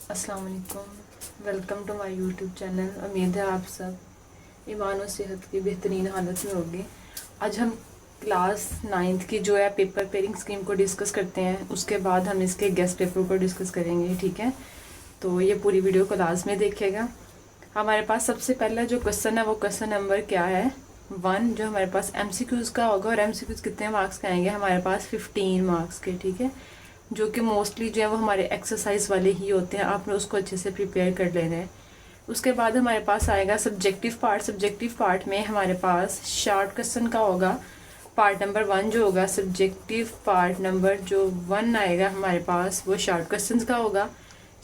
अस्सलाम वालेकुम। Welcome to my YouTube channel. उम्मीद है आप सब ईमान और सेहत की बेहतरीन हालत में होंगे। आज हम क्लास 9th की जो है पेपर पेयरिंग स्कीम को डिस्कस करते हैं, उसके बाद हम इसके गेस्ट पेपर को डिस्कस करेंगे। ठीक है, तो ये पूरी वीडियो को लाजमी देखिएगा। हमारे पास सबसे पहला जो क्वेश्चन है वो क्वेश्चन नंबर क्या है 1, जो हमारे पास MCQs का होगा। और MCQs कितने मार्क्स के आएंगे हमारे पास 15 मार्क्स के। ठीक है, जो कि मोस्टली जो है वो हमारे एक्सरसाइज वाले ही होते हैं, आपने उसको अच्छे से प्रिपेयर कर लेना है। उसके बाद हमारे पास आएगा सब्जेक्टिव पार्ट। सब्जेक्टिव पार्ट में हमारे पास शॉर्ट क्वेश्चन का होगा। पार्ट नंबर 1 जो होगा सब्जेक्टिव पार्ट नंबर जो 1 आएगा हमारे पास वो शॉर्ट क्वेश्चन का होगा।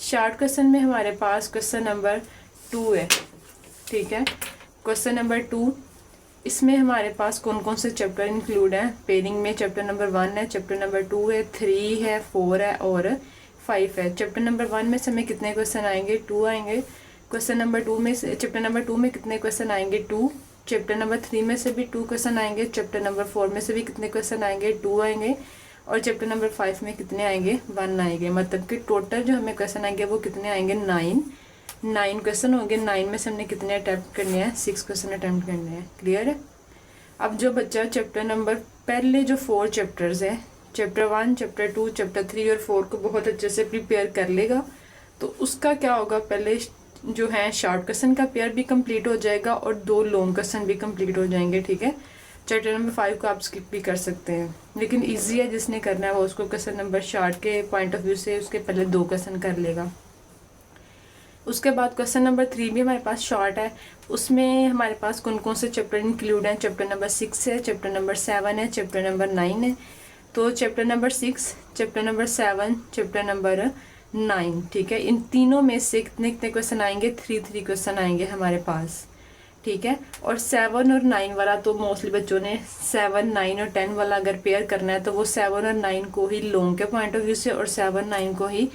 शॉर्ट क्वेश्चन में हमारे पास क्वेश्चन नंबर 2 है। ठीक है, क्वेश्चन नंबर 2, इसमें हमारे पास कौन कौन से चैप्टर इंक्लूड हैं पेयरिंग में। चैप्टर नंबर 1 है, चैप्टर नंबर 2 है, 3 है, 4 है और 5 है। चैप्टर नंबर 1 में से हमें कितने क्वेश्चन आएंगे 2 आएंगे। क्वेश्चन नंबर 2 में से चैप्टर नंबर 2 में कितने क्वेश्चन आएंगे 2। चैप्टर नंबर 3 में से भी 2 क्वेश्चन आएंगे। चैप्टर नंबर 4 में से भी कितने क्वेश्चन आएंगे 2 आएंगे। और चैप्टर नंबर 5 में कितने आएंगे 1 आएंगे। मतलब कि टोटल जो हमें क्वेश्चन आएंगे वो कितने आएंगे 9 क्वेश्चन होंगे। 9 में से हमने कितने अटैम्प्ट करने हैं 6 क्वेश्चन अटैम्प्ट करने हैं। क्लियर है। अब जो बच्चा चैप्टर नंबर पहले जो 4 चैप्टर्स हैं, चैप्टर 1, चैप्टर 2, चैप्टर 3 और 4 को बहुत अच्छे से प्रिपेयर कर लेगा तो उसका क्या होगा, पहले जो है शॉर्ट क्वेश्चन का पेयर भी कंप्लीट हो जाएगा और 2 लॉन्ग क्वेश्चन भी कंप्लीट हो जाएंगे। ठीक है, चैप्टर नंबर 5 को आप स्किप भी कर सकते हैं, लेकिन ईजी है, जिसने करना है वो उसको क्वेश्चन नंबर शॉर्ट के पॉइंट ऑफ व्यू से उसके पहले 2 क्वेश्चन कर लेगा। उसके बाद क्वेश्चन नंबर 3 भी हमारे पास शॉर्ट है। उसमें हमारे पास कौन कौन से चैप्टर इंक्लूड हैं। चैप्टर नंबर 6 है, चैप्टर नंबर 7 है, चैप्टर नंबर 9 है। तो chapter number 6, chapter number 7, chapter number 9। ठीक है, इन तीनों में से कितने कितने क्वेश्चन आएंगे 3 क्वेश्चन आएंगे हमारे पास। ठीक है, और 7 और 9 वाला तो मोस्टली बच्चों ने 7, 9 और 10 वाला अगर पेयर करना है तो वो 7 और 9 को ही लॉन्ग के पॉइंट ऑफ व्यू से और 7, 9 को ही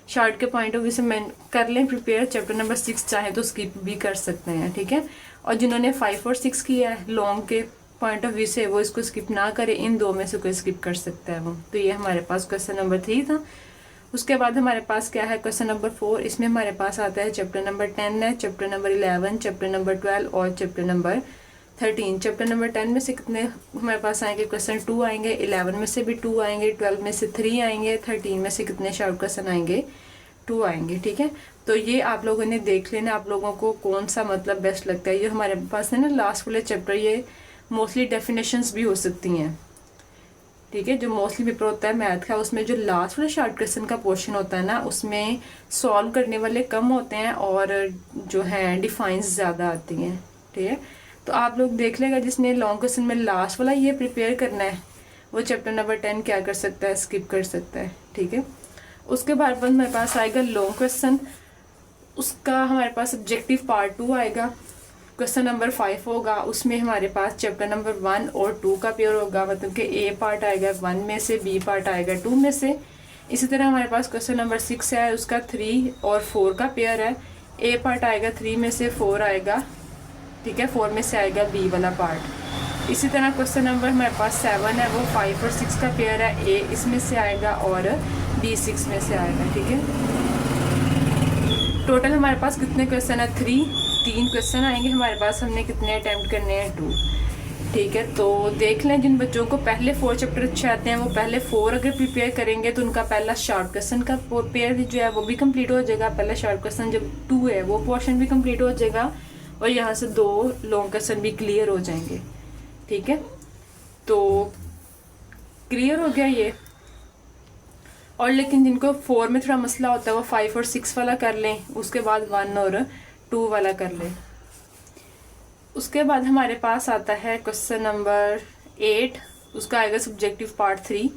शॉर्ट के पॉइंट ऑफ व्यू से मैं कर लें प्रिपेयर। चैप्टर नंबर 6 चाहे तो स्किप भी कर सकते हैं। ठीक है, और जिन्होंने 5 और 6 किया है लॉन्ग के पॉइंट ऑफ व्यू से वो इसको स्किप ना करे, इन 2 में से कोई स्किप कर सकता है वो। तो ये हमारे पास क्वेश्चन नंबर 3 था। उसके बाद हमारे पास क्या है क्वेश्चन नंबर 4। इसमें हमारे पास आता है चैप्टर नंबर 10 है, चैप्टर नंबर 11, चैप्टर नंबर 12 और चैप्टर नंबर 13। चैप्टर नंबर 10 में से कितने हमारे पास आएंगे क्वेश्चन 2 आएंगे, 11 में से भी 2 आएंगे, 12 में से 3 आएंगे, 13 में से कितने शॉर्ट क्वेश्चन आएंगे 2 आएंगे। ठीक है, तो ये आप लोगों ने देख लेना आप लोगों को कौन सा मतलब बेस्ट लगता है। ये हमारे पास है ना लास्ट वाले चैप्टर, ये मोस्टली डेफिनेशंस भी हो सकती हैं। ठीक है, जो मोस्टली पेपर होता है मैथ का उसमें जो लास्ट वाले शॉर्ट क्वेश्चन का पोर्शन होता है ना उसमें सॉल्व करने वाले कम होते हैं और जो है डिफाइंस ज़्यादा आती हैं। ठीक है, तो आप लोग देख लेगा जिसने लॉन्ग क्वेश्चन में लास्ट वाला ये प्रिपेयर करना है वो चैप्टर नंबर 10 क्या कर सकता है स्किप कर सकता है। ठीक है, उसके बाद हमारे पास आएगा लॉन्ग क्वेश्चन। उसका हमारे पास सब्जेक्टिव पार्ट 2 आएगा। क्वेश्चन नंबर 5 होगा, उसमें हमारे पास चैप्टर नंबर 1 और 2 का पेयर होगा। मतलब कि ए पार्ट आएगा 1 में से, बी पार्ट आएगा 2 में से। इसी तरह हमारे पास क्वेश्चन नंबर 6 है, उसका 3 और 4 का पेयर है। ए पार्ट आएगा 3 में से, 4 आएगा। ठीक है, 4 में से आएगा बी वाला पार्ट। इसी तरह क्वेश्चन नंबर हमारे पास 7 है, वो 5 और 6 का पेयर है। ए इसमें से आएगा और बी 6 में से आएगा। ठीक है, टोटल हमारे पास कितने क्वेश्चन है 3 क्वेश्चन आएंगे हमारे पास। हमने कितने अटैम्प्ट करने हैं 2। ठीक है, तो देख लें जिन बच्चों को पहले 4 चैप्टर अच्छे आते हैं वो पहले 4 अगर प्रिपेयर करेंगे तो उनका पहला शॉर्ट क्वेश्चन का पेयर जो है वो भी कंप्लीट हो जाएगा। पहला शॉर्ट क्वेश्चन जब 2 है वो पोर्शन भी कंप्लीट हो जाएगा और यहाँ से 2 लॉन्ग क्वेश्चन भी क्लियर हो जाएंगे। ठीक है, तो क्लियर हो गया ये। और लेकिन जिनको 4 में थोड़ा मसला होता है वो 5 और 6 वाला कर लें, उसके बाद 1 और 2 वाला कर लें। उसके बाद हमारे पास आता है क्वेश्चन नंबर 8, उसका आएगा सब्जेक्टिव पार्ट 3।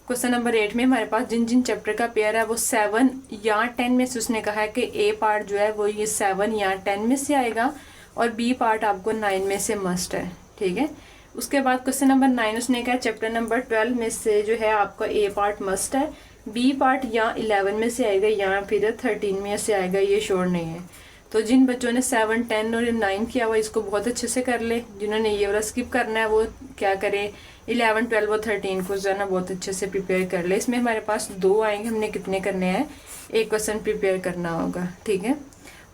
क्वेश्चन नंबर 8 में हमारे पास जिन जिन चैप्टर का पेयर है वो 7 या 10 में से उसने कहा है कि ए पार्ट जो है वो ये 7 या 10 में से आएगा और बी पार्ट आपको 9 में से मस्ट है। ठीक है, उसके बाद क्वेश्चन नंबर 9 उसने कहा चैप्टर नंबर 12 में से जो है आपका ए पार्ट मस्ट है, बी पार्ट या 11 में से आएगा या फिर 13 में से आएगा, ये श्योर नहीं है। तो जिन बच्चों ने 7, 10 और 9 किया हुआ इसको बहुत अच्छे से कर ले। जिन्होंने ये वाला स्किप करना है वो क्या करें, 11, 12 और 13 को जो है ना बहुत अच्छे से प्रिपेयर कर ले। इसमें हमारे पास 2 आएंगे, हमने कितने करने हैं, 1 क्वेश्चन प्रिपेयर करना होगा, ठीक है।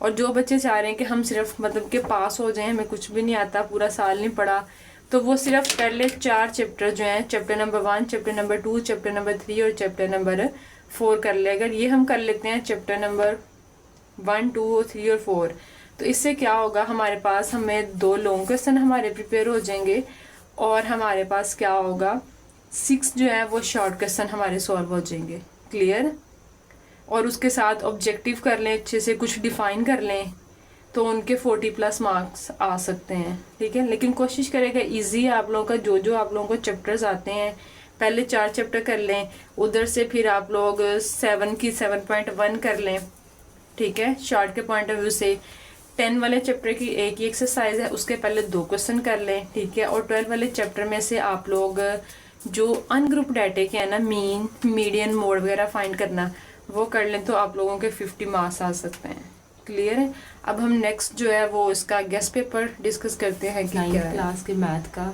और जो बच्चे चाह रहे हैं कि हम सिर्फ मतलब कि पास हो जाएं, हमें कुछ भी नहीं आता, पूरा साल नहीं पढ़ा, तो वो सिर्फ पहले 4 चैप्टर जो हैं, chapter number 1, chapter number 2, chapter number 3 और चैप्टर नंबर 4 कर ले। अगर ये हम कर लेते हैं चैप्टर नंबर 1, 2, 3 और 4, तो इससे क्या होगा, हमारे पास हमें 2 लॉन्ग क्वेश्चन हमारे प्रिपेयर हो जाएंगे और हमारे पास क्या होगा, 6 जो है वो शॉर्ट क्वेश्चन हमारे सॉल्व हो जाएंगे। क्लियर। और उसके साथ ऑब्जेक्टिव कर लें, अच्छे से कुछ डिफाइन कर लें, तो उनके 40+ मार्क्स आ सकते हैं, ठीक है। लेकिन कोशिश करेगा इजी आप लोगों का, जो आप लोगों को चैप्टर्स आते हैं पहले 4 चैप्टर कर लें, उधर से फिर आप लोग 7 की 7.1 कर लें, ठीक है। शॉर्ट के पॉइंट ऑफ व्यू से 10 वाले चैप्टर की एक ही एक्सरसाइज है, उसके पहले 2 क्वेश्चन कर लें, ठीक है। और 12 वाले चैप्टर में से आप लोग जो अनग्रुप डाटे के हैं ना, मीन, मीडियन, मोड वगैरह फाइंड करना, वो कर लें, तो आप लोगों के 50 मार्क्स आ सकते हैं। क्लियर है। अब हम नेक्स्ट जो है वो इसका गेस्ट पेपर डिस्कस करते हैं कि 9th क्लास के मैथ का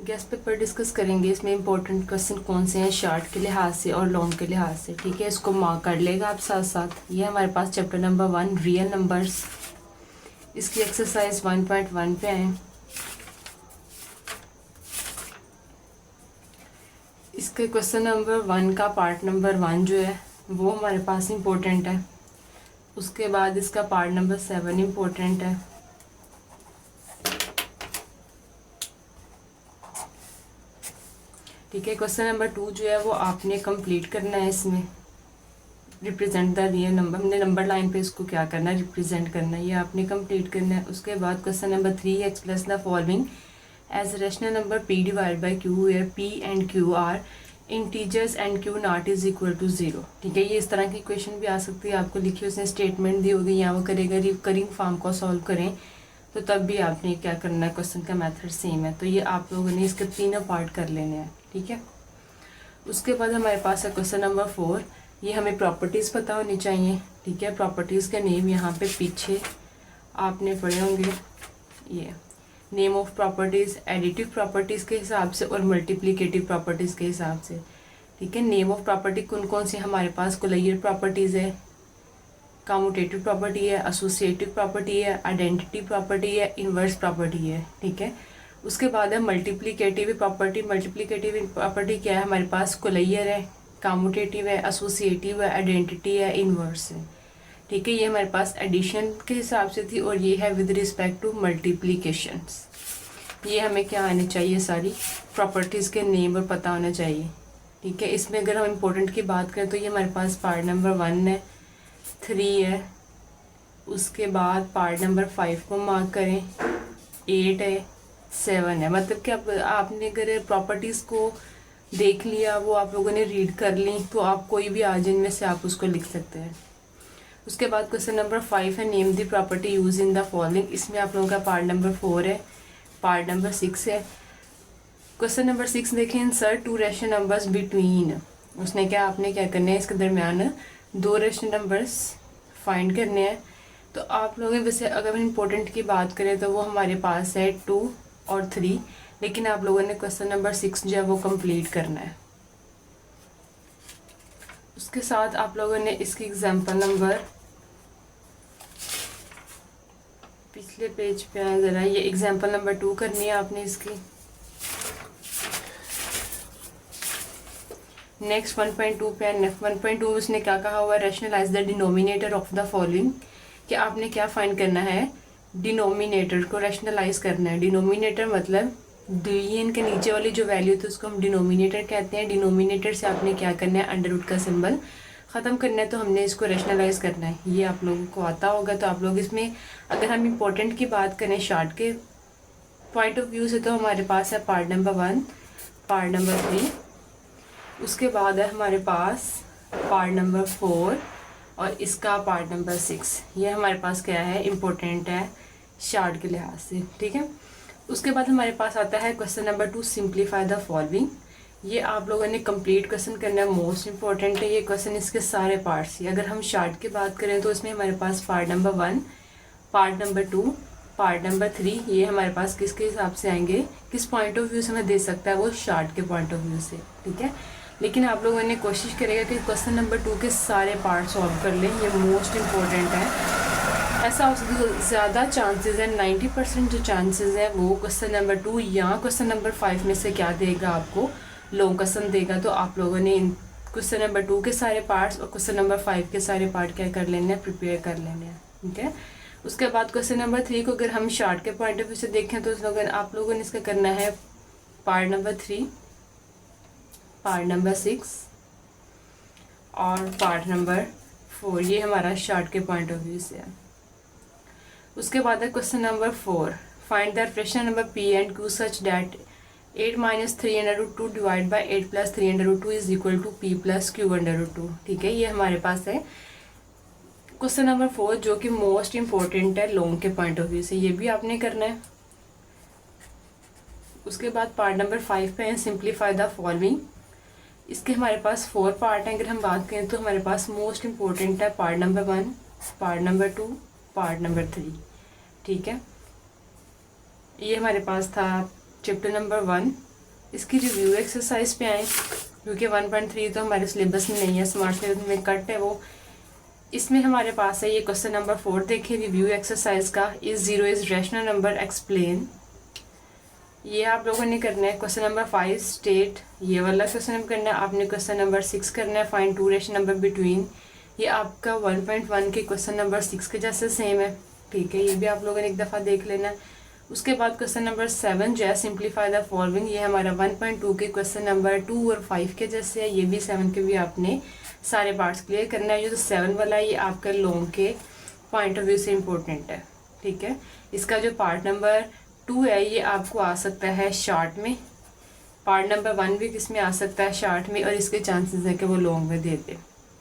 गेस्ट पेपर डिस्कस करेंगे। इसमें इंपॉर्टेंट क्वेश्चन कौन से हैं शॉर्ट के लिहाज से और लॉन्ग के लिहाज से, ठीक है। इसको मार्क कर लेगा आप साथ साथ। ये हमारे पास चैप्टर नंबर 1 रियल नंबर्स, इसकी एक्सरसाइज 1.1 पे आए। इसके क्वेश्चन नंबर 1 का पार्ट नंबर 1 जो है वो हमारे पास इम्पोर्टेंट है। उसके बाद इसका पार्ट नंबर 7 इम्पोर्टेंट है। ठीक है। क्वेश्चन नंबर 2 जो है वो आपने कंप्लीट करना है। इसमें रिप्रेजेंट द रियल नंबर, हमने नंबर लाइन पे इसको क्या करना है, रिप्रेजेंट करना है, ये आपने कंप्लीट करना है। उसके बाद question number 3, express the following as rational number p divide by q where p and q are integers and q not is equal to 0। ठीक है। ये इस तरह की क्वेश्चन भी आ सकती है, आपको लिखी उसने स्टेटमेंट दी होगी या वो करेगा रिकरिंग फॉर्म को सॉल्व करें, तो तब भी आपने क्या करना है, क्वेश्चन का मेथड सेम है। तो ये आप लोगों ने इसके 3 पार्ट कर लेने हैं, ठीक है। उसके बाद हमारे पास है क्वेश्चन नंबर 4, ये हमें प्रॉपर्टीज़ पता होनी चाहिए, ठीक है। प्रॉपर्टीज़ का नेम यहाँ पे पीछे आपने पढ़े होंगे, ये name of properties additive properties के हिसाब से और मल्टीप्लिकेटिव प्रॉपर्टीज़ के हिसाब से, ठीक है। नेम ऑफ प्रॉपर्टी कौन कौन सी हमारे पास, कोलेयर प्रॉपर्टीज़ है, कम्यूटेटिव प्रॉपर्टी है, एसोसिएटिव प्रॉपर्टी है, आइडेंटिटी प्रॉपर्टी है, इन्वर्स प्रॉपर्टी है, ठीक है। उसके बाद है मल्टीप्लिकेटिव प्रॉपर्टी। मल्टीप्लिकेटिव प्रॉपर्टी क्या है हमारे पास, कोलेयर है, कम्यूटेटिव है, एसोसिएटिव है, आइडेंटिटी है, इन्वर्स है, ठीक है। ये हमारे पास एडिशन के हिसाब से थी और ये है विद रिस्पेक्ट टू मल्टीप्लिकेशंस। ये हमें क्या आने चाहिए, सारी प्रॉपर्टीज़ के नेम और पता होना चाहिए, ठीक है। इसमें अगर हम इम्पोर्टेंट की बात करें तो ये हमारे पास पार्ट नंबर 1 है, 3 है, उसके बाद पार्ट नंबर 5 को मार्क करें, 8 है, 7 है। मतलब कि अब आपने अगर प्रॉपर्टीज़ को देख लिया, वो आप लोगों ने रीड कर ली, तो आप कोई भी आ जिनमें से आप उसको लिख सकते हैं। उसके बाद क्वेश्चन नंबर 5 है name the property use in the following. इसमें आप लोगों का पार्ट नंबर 4 है, पार्ट नंबर 6 है। क्वेश्चन नंबर 6 देखें, इंसर्ट 2 रैशनल नंबर्स बिटवीन। उसने क्या, आपने क्या करना है, इसके दरमियान 2 रैशनल नंबर्स फाइंड करने हैं। तो आप लोग वैसे अगर इम्पोर्टेंट की बात करें तो वो हमारे पास है 2 और 3, लेकिन आप लोगों ने क्वेश्चन नंबर 6 जो है वो कंप्लीट करना है। उसके साथ आप लोगों ने इसकी एग्जाम्पल नंबर पिछले पेज पे आए ज़रा, ये एग्जाम्पल नंबर 2 करनी है आपने इसकी। नेक्स्ट 1.2 पे 1.2 उसने क्या कहा हुआ, rationalize the denominator of the following, कि आपने क्या फाइंड करना है, डिनोमिनेटर को रैशनलाइज करना है। डिनोमिनेटर मतलब डिवीजन के नीचे वाली जो वैल्यू थी उसको हम डिनोमिनेटर कहते हैं। डिनोमिनेटर से आपने क्या करना है, अंडर रूट का सिंबल ख़त्म करना है, तो हमने इसको रैशनलाइज करना है। ये आप लोगों को आता होगा। तो आप लोग इसमें अगर हम इम्पोर्टेंट की बात करें शॉर्ट के पॉइंट ऑफ व्यू से, तो हमारे पास है पार्ट नंबर 1, पार्ट नंबर 3, उसके बाद है हमारे पास पार्ट नंबर 4 और इसका पार्ट नंबर 6। ये हमारे पास क्या है, इम्पोर्टेंट है शॉर्ट के लिहाज से, ठीक है। उसके बाद हमारे पास आता है question number 2, simplify the following. ये आप लोगों ने कंप्लीट क्वेश्चन करना है, मोस्ट इंपॉर्टेंट है ये क्वेश्चन, इसके सारे पार्ट्स ही। अगर हम शॉर्ट की बात करें तो इसमें हमारे पास part number 1, part number 2, part number 3 ये हमारे पास किसके हिसाब से आएंगे, किस पॉइंट ऑफ व्यू से हमें दे सकता है, वो शार्ट के पॉइंट ऑफ व्यू से, ठीक है। लेकिन आप लोगों ने कोशिश करेगा कि क्वेश्चन नंबर 2 के सारे पार्ट सॉल्व कर लें, ये मोस्ट इम्पोर्टेंट है। ऐसा ज़्यादा चांसेस है, 90% जो चांसेस है वो क्वेश्चन नंबर 2 या क्वेश्चन नंबर 5 में से क्या देगा, आपको लॉन्ग क्वेश्चन देगा। तो आप लोगों ने क्वेश्चन नंबर 2 के सारे पार्ट्स और क्वेश्चन नंबर 5 के सारे पार्ट क्या कर लेने हैं, प्रिपेयर कर लेने हैं, ठीक है। उसके बाद क्वेश्चन नंबर 3 को अगर हम शार्ट के पॉइंट ऑफ व्यू से देखें तो आप लोगों ने इसका करना है पार्ट नंबर 3, पार्ट नंबर 6 और पार्ट नंबर 4, ये हमारा शार्ट के पॉइंट ऑफ व्यू से है। उसके बाद है question number 4, find the rational number p and q such that 8 - 3√2 divide by 8 + 3√2 is equal to p + q√2, ठीक है। ये हमारे पास है क्वेश्चन नंबर 4 जो कि मोस्ट इम्पोर्टेंट है लॉन्ग के पॉइंट ऑफ व्यू से, ये भी आपने करना है। उसके बाद पार्ट नंबर 5 पे है सिंप्लीफाई द फॉलोइंग। इसके हमारे पास 4 पार्ट हैं। अगर हम बात करें तो हमारे पास मोस्ट इम्पोर्टेंट है part number 1, part number 2, part number 3, ठीक है। ये हमारे पास था चैप्टर नंबर 1। इसकी रिव्यू एक्सरसाइज पे आए क्योंकि 1.3 तो हमारे सिलेबस में नहीं है, स्मार्ट सिलेबस में कट है वो। इसमें हमारे पास है ये क्वेश्चन नंबर 4, देखिए रिव्यू एक्सरसाइज का, is 0 is rational number explain. ये आप लोगों ने करना है। क्वेश्चन नंबर 5 स्टेट, ये वाला क्वेश्चन करना है आपने। क्वेश्चन नंबर 6 करना है फाइंड 2 रैशनल नंबर बिटवीन। ये आपका 1.1 के क्वेश्चन नंबर 6 के जैसे सेम है, ठीक है। ये भी आप लोगों ने एक दफ़ा देख लेना है। उसके बाद क्वेश्चन नंबर 7 जो है सिंप्लीफाई द फॉलोइंग, ये हमारा 1.2 के क्वेश्चन नंबर 2 और 5 के जैसे है। ये भी 7 के भी आपने सारे पार्ट्स क्लियर करना है। जो 7 वाला है ये आपका लॉन्ग के पॉइंट ऑफ व्यू से इम्पोर्टेंट है, ठीक है। इसका जो पार्ट नंबर 2 है ये आपको आ सकता है शॉर्ट में, पार्ट नंबर 1 भी किस में आ सकता है, शॉर्ट में, और इसके चांसेस है कि वो लॉन्ग में दे दे,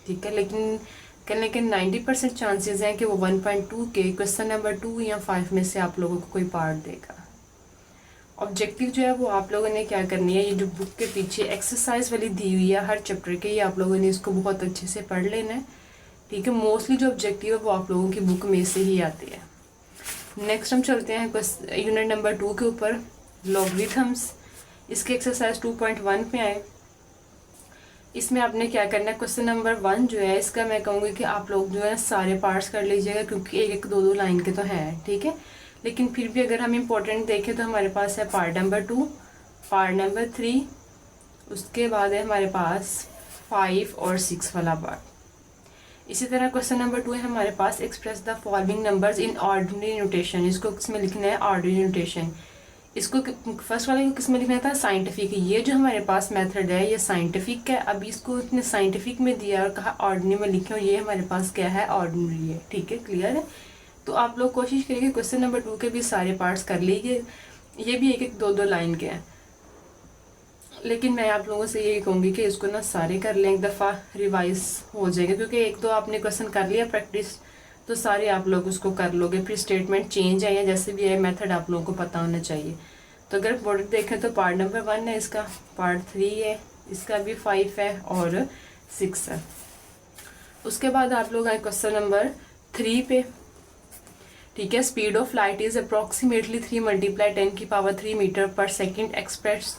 ठीक है। लेकिन 90% चांसेस हैं कि वो 1.2 के क्वेश्चन नंबर 2 या 5 में से आप लोगों को कोई पार्ट देगा। ऑब्जेक्टिव जो है वो आप लोगों ने क्या करनी है, ये जो बुक के पीछे एक्सरसाइज वाली दी हुई है हर चैप्टर के, ये आप लोगों ने इसको बहुत अच्छे से पढ़ लेना है, ठीक है। मोस्टली जो ऑब्जेक्टिव है वो आप लोगों की बुक में से ही आती है। नेक्स्ट हम चलते हैं यूनिट नंबर 2 के ऊपर, लॉगरिथम्स। इसके एक्सरसाइज 2.1 पे आए। इसमें आपने क्या करना है, क्वेश्चन नंबर 1 जो है इसका मैं कहूँगी कि आप लोग जो है सारे पार्ट्स कर लीजिएगा क्योंकि एक 2 लाइन के तो हैं, ठीक है। लेकिन फिर भी अगर हम इम्पोर्टेंट देखें तो हमारे पास है पार्ट नंबर 2, पार्ट नंबर 3, उसके बाद है हमारे पास 5 और 6 वाला पार्ट। इसी तरह क्वेश्चन नंबर 2 है हमारे पास express the following numbers in ordinary notation. इसको किसमें लिखना है, ऑर्डिनरी नोटेशन। इसको फर्स्ट वाले को किसमें लिखना था, साइंटिफिक। ये जो हमारे पास मेथड है ये साइंटिफिक है। अब इसको इतने साइंटिफिक में दिया और कहा ऑर्डिनरी में लिखे, और ये हमारे पास क्या है, ऑर्डिनरी है, ठीक है, क्लियर है। तो आप लोग कोशिश करिए क्वेश्चन नंबर 2 के भी सारे पार्ट्स कर लीजिए। ये भी एक 2 लाइन के हैं, लेकिन मैं आप लोगों से यही कहूँगी कि इसको ना सारे कर लें, एक दफ़ा रिवाइज हो जाएगा क्योंकि 1-2 आपने क्वेश्चन कर लिया प्रैक्टिस तो सारे आप लोग उसको कर लोगे। फिर स्टेटमेंट चेंज है या जैसे भी है मेथड आप लोगों को पता होना चाहिए। तो अगर बोर्ड देखें तो पार्ट नंबर 1 है इसका, पार्ट 3 है इसका, भी 5 है और 6 है। उसके बाद आप लोग आए क्वेश्चन नंबर 3 पे, ठीक है। Speed of light is approximately 3 × 10³ metre पर second express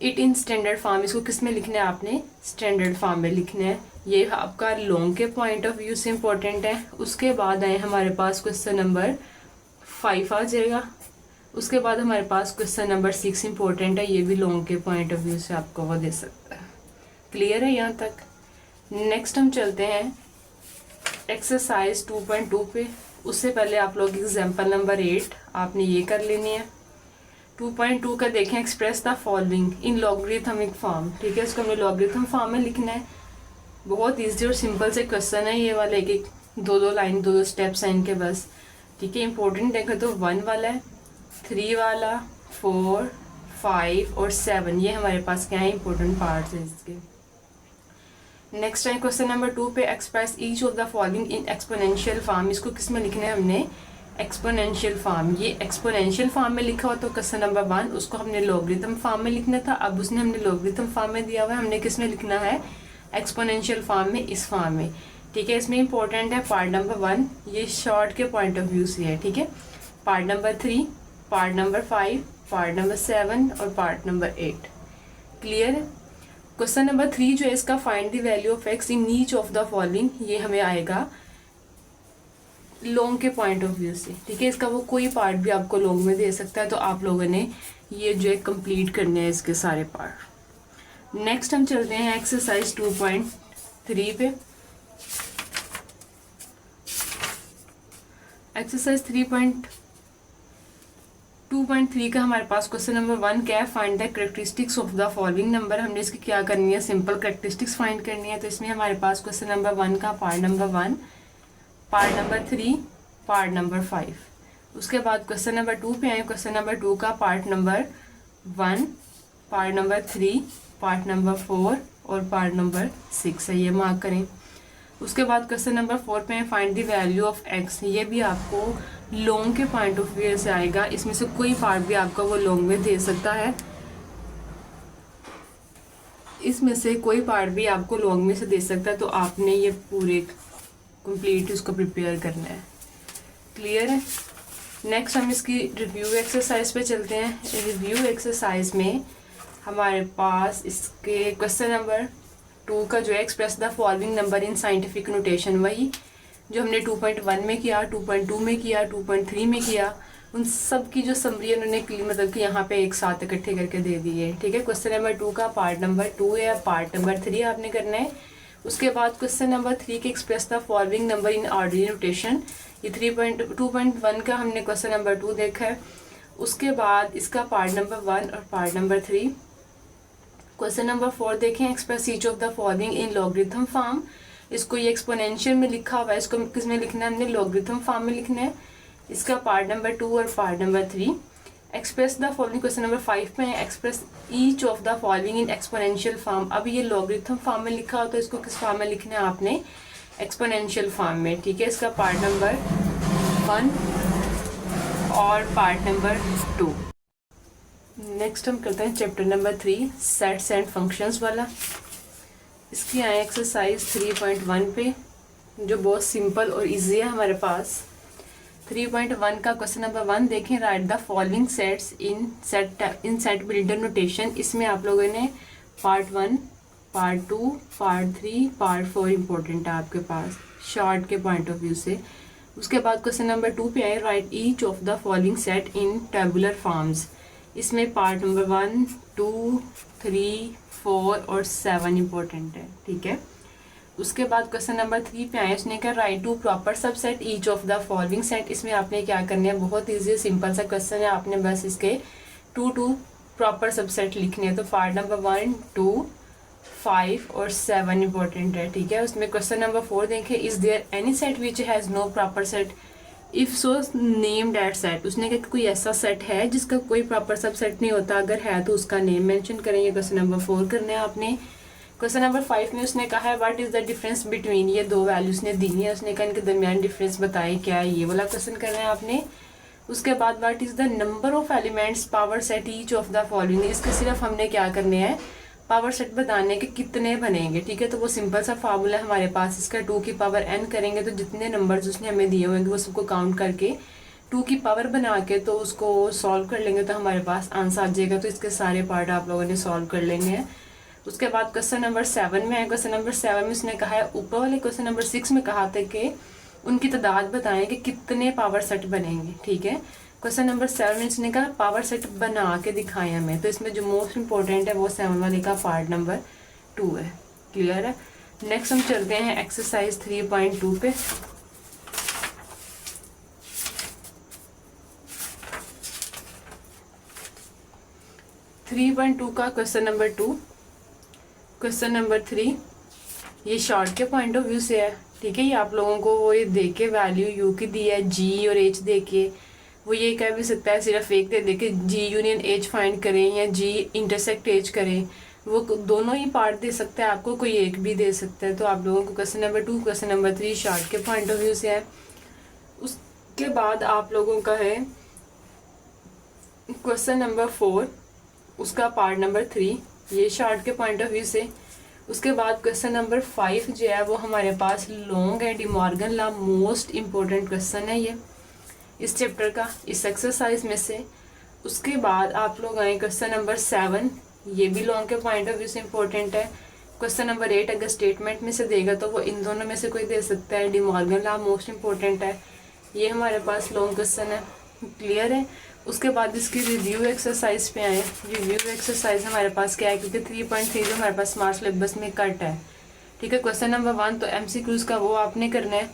it in standard form. इसको किस में लिखना है आपने, स्टैंडर्ड फॉर्म में लिखना है। ये आपका लॉन्ग के पॉइंट ऑफ व्यू से इम्पोर्टेंट है। उसके बाद आए हमारे पास क्वेश्चन नंबर 5 आ जाएगा। उसके बाद हमारे पास क्वेश्चन नंबर 6 इम्पोर्टेंट है, ये भी लॉन्ग के पॉइंट ऑफ व्यू से आपको वो दे सकता है। क्लियर है यहाँ तक। नेक्स्ट हम चलते हैं एक्सरसाइज 2.2 पे। उससे पहले आप लोग एग्जाम्पल नंबर 8 आपने ये कर लेनी है। 2.2 का देखें, express the following in logarithmic form, ठीक है। इसको हमने लॉगरिथम फॉर्म में लिखना है। बहुत ईजी और सिंपल से क्वेश्चन है ये वाले, एक 2 लाइन 2 स्टेप्स हैं इनके बस, ठीक है। इंपॉर्टेंट देखें तो 1 वाला है, 3 वाला, 4, 5 और 7, ये हमारे पास क्या है, इंपॉर्टेंट पार्ट्स हैं इसके। नेक्स्ट है क्वेश्चन नंबर 2 पे, express each of the following in exponential form. इसको किस में लिखना है हमने, एक्सपोनेंशियल फॉर्म। ये एक्सपोनेंशियल फॉर्म में लिखा हुआ तो क्वेश्चन नंबर 1 उसको हमने लॉगरिथम फॉर्म में लिखना था। अब उसने हमने लॉगरिथम फॉर्म में दिया हुआ है, हमने किस में लिखना है, एक्सपोनेंशियल फॉर्म में, इस फॉर्म में, ठीक है। इसमें इंपॉर्टेंट है पार्ट नंबर 1, ये शॉर्ट के पॉइंट ऑफ व्यू से है, ठीक है। Part number 3, part number 5, part number 7 और पार्ट नंबर 8। क्लियर है? क्वेश्चन नंबर 3 जो है इसका find the value of x in each of the following, ये हमें आएगा लॉन्ग के पॉइंट ऑफ व्यू से। ठीक है, इसका वो कोई पार्ट भी आपको लॉन्ग में दे सकता है, तो आप लोगों ने ये जो है कंप्लीट करने हैं इसके सारे पार्ट। नेक्स्ट हम चलते हैं एक्सरसाइज 2.3 पे। एक्सरसाइज 3.2.3 का हमारे पास क्वेश्चन नंबर 1 क्या है, find the characteristics of the following number. हमने इसकी क्या करनी है, सिंपल कैरेक्टरिस्टिक्स फाइंड करनी है। तो इसमें हमारे पास क्वेश्चन नंबर 1 का part number 1, part number 3, part number 5। उसके बाद क्वेश्चन नंबर 2 पे आए। क्वेश्चन नंबर 2 का part number 1, part number 3, part number 4 और पार्ट नंबर 6 है, ये मार्क करें। उसके बाद क्वेश्चन नंबर 4 पे find the value of x. ये भी आपको लॉन्ग के पॉइंट ऑफ व्यू से आएगा, इसमें से कोई पार्ट भी आपका वो लॉन्ग में दे सकता है, इसमें से कोई पार्ट भी आपको लॉन्ग में से दे सकता है। तो आपने ये पूरे कंप्लीट उसको प्रिपेयर करना है। क्लियर है? नेक्स्ट हम इसकी रिव्यू एक्सरसाइज पे चलते हैं। रिव्यू एक्सरसाइज में हमारे पास इसके क्वेश्चन नंबर 2 का जो है express the following number in scientific notation, वही जो हमने 2.1 में किया, 2.2 में किया, 2.3 में किया, उन सब की जो समरी उन्होंने मतलब कि यहाँ पे एक साथ इकट्ठे करके दे दी है। ठीक है, क्वेश्चन नंबर 2 का पार्ट नंबर 2 है, पार्ट नंबर 3 आपने करना है। उसके बाद क्वेश्चन नंबर 3 के express the following number in ordinary notation, ये 2.1 का हमने क्वेश्चन नंबर 2 देखा है। उसके बाद इसका पार्ट नंबर 1 और पार्ट नंबर 3। क्वेश्चन नंबर 4 देखें, express each of the following in logarithm form. इसको ये एक्सपोनेंशियल में लिखा हुआ है, इसको किस में लिखना है, हमने लॉगरिथम फॉर्म में लिखना है। इसका पार्ट नंबर 2 और part number 3। Express the following question number 5 में express each of the following in exponential form. अब ये लॉगरिथम फॉर्म में लिखा हो तो इसको किस फॉर्म में लिखना है आपने, एक्सपोनेंशियल फॉर्म में। ठीक है, इसका पार्ट नंबर 1 और पार्ट नंबर 2। नेक्स्ट हम करते हैं chapter number 3 sets and functions वाला। इसकी आए एक्सरसाइज 3.1 पे, जो बहुत सिंपल और इजी है हमारे पास। 3.1 का क्वेश्चन नंबर 1 देखें, right the following sets in set builder notation. इसमें आप लोगों ने part 1, part 2, part 3, part 4 important है आपके पास शॉर्ट के पॉइंट ऑफ व्यू से। उसके बाद क्वेश्चन नंबर 2 पे आए, right each of the following set in tabular forms. इसमें पार्ट नंबर 1, 2, 3, 4 और 7 इंपॉर्टेंट है। ठीक है, उसके बाद क्वेश्चन नंबर 3 पे आए, उसने कहा write two proper subset each of the following set. इसमें आपने क्या करना है, बहुत ईजी सिंपल सा क्वेश्चन है, आपने बस इसके 2 प्रॉपर सबसेट लिखने हैं। तो पार्ट नंबर 1, 2, 5 और 7 इंपॉर्टेंट है। ठीक है, उसमें क्वेश्चन नंबर 4 देखें, is there any set which has no proper set, if so name that set. उसने कहा कोई ऐसा सेट है जिसका कोई प्रॉपर सबसेट नहीं होता, अगर है तो उसका नेम मेंशन करेंगे। क्वेश्चन नंबर 4 करना है आपने। क्वेश्चन नंबर 5 में उसने कहा है what is the difference between, ये दो वैल्यूज ने दी है, उसने कहा इनके दरमियान डिफरेंस बताए क्या है, ये वाला क्वेश्चन करना है आपने। उसके बाद what is the number of elements power set each of the following. इसके सिर्फ हमने क्या करने हैं, पावर सेट बताने के कितने बनेंगे। ठीक है, तो वो सिंपल सा फार्मूला हमारे पास, इसका 2 की पावर n करेंगे तो जितने नंबर्स उसने हमें दिए होंगे वो सबको काउंट करके 2 की पावर बना के तो उसको सॉल्व कर लेंगे तो हमारे पास आंसर आ जाएगा। तो इसके सारे पार्ट आप लोगों ने सॉल्व कर लेंगे। उसके बाद क्वेश्चन नंबर 7 में है। क्वेश्चन नंबर 7 में उसने कहा है, ऊपर वाले क्वेश्चन नंबर 6 में कहा था कि उनकी तादाद बताएं कि कितने पावर सेट बनेंगे। ठीक है, क्वेश्चन नंबर 7 में इसने कहा पावर सेट बना के दिखाएं हमें, तो इसमें जो मोस्ट इंपॉर्टेंट है वो 7 वाले का पार्ट नंबर 2 है। क्लियर है? नेक्स्ट हम चलते हैं एक्सरसाइज 3.2 पे। का क्वेश्चन नंबर 2, क्वेश्चन नंबर 3 ये शॉर्ट के पॉइंट ऑफ व्यू से है। ठीक है, ये आप लोगों को वो ये दे के वैल्यू यू की दी है, जी और एच दे के वो ये कह भी सकता है सिर्फ एक दे के जी यूनियन एच फाइंड करें या जी इंटरसेक्ट एच करें, वो दोनों ही पार्ट दे सकता है आपको, कोई एक भी दे सकता है। तो आप लोगों को question number 2, question number 3 short के पॉइंट ऑफ व्यू से है। उसके बाद आप लोगों का है क्वेश्चन नंबर 4, उसका पार्ट नंबर 3 ये शॉर्ट के पॉइंट ऑफ व्यू से। उसके बाद क्वेश्चन नंबर 5 जो है वो हमारे पास लॉन्ग है, De Morgan law most important question है ये। इस चैप्टर का, इस एक्सरसाइज में से। उसके बाद आप लोग आए क्वेश्चन नंबर 7, ये भी लॉन्ग के पॉइंट ऑफ व्यू से इम्पोर्टेंट है। क्वेश्चन नंबर 8 अगर स्टेटमेंट में से देगा तो वो इन दोनों में से कोई दे सकता है। De Morgan law most important है, ये हमारे पास लॉन्ग क्वेश्चन है, क्लियर है। उसके बाद इसकी रिव्यू एक्सरसाइज पे आए। रिव्यू एक्सरसाइज हमारे पास क्या है, क्योंकि 3.3 जो हमारे पास स्मार्ट सिलेबस में कट है, ठीक है। क्वेश्चन नंबर 1 तो MCQs का वो आपने करना है।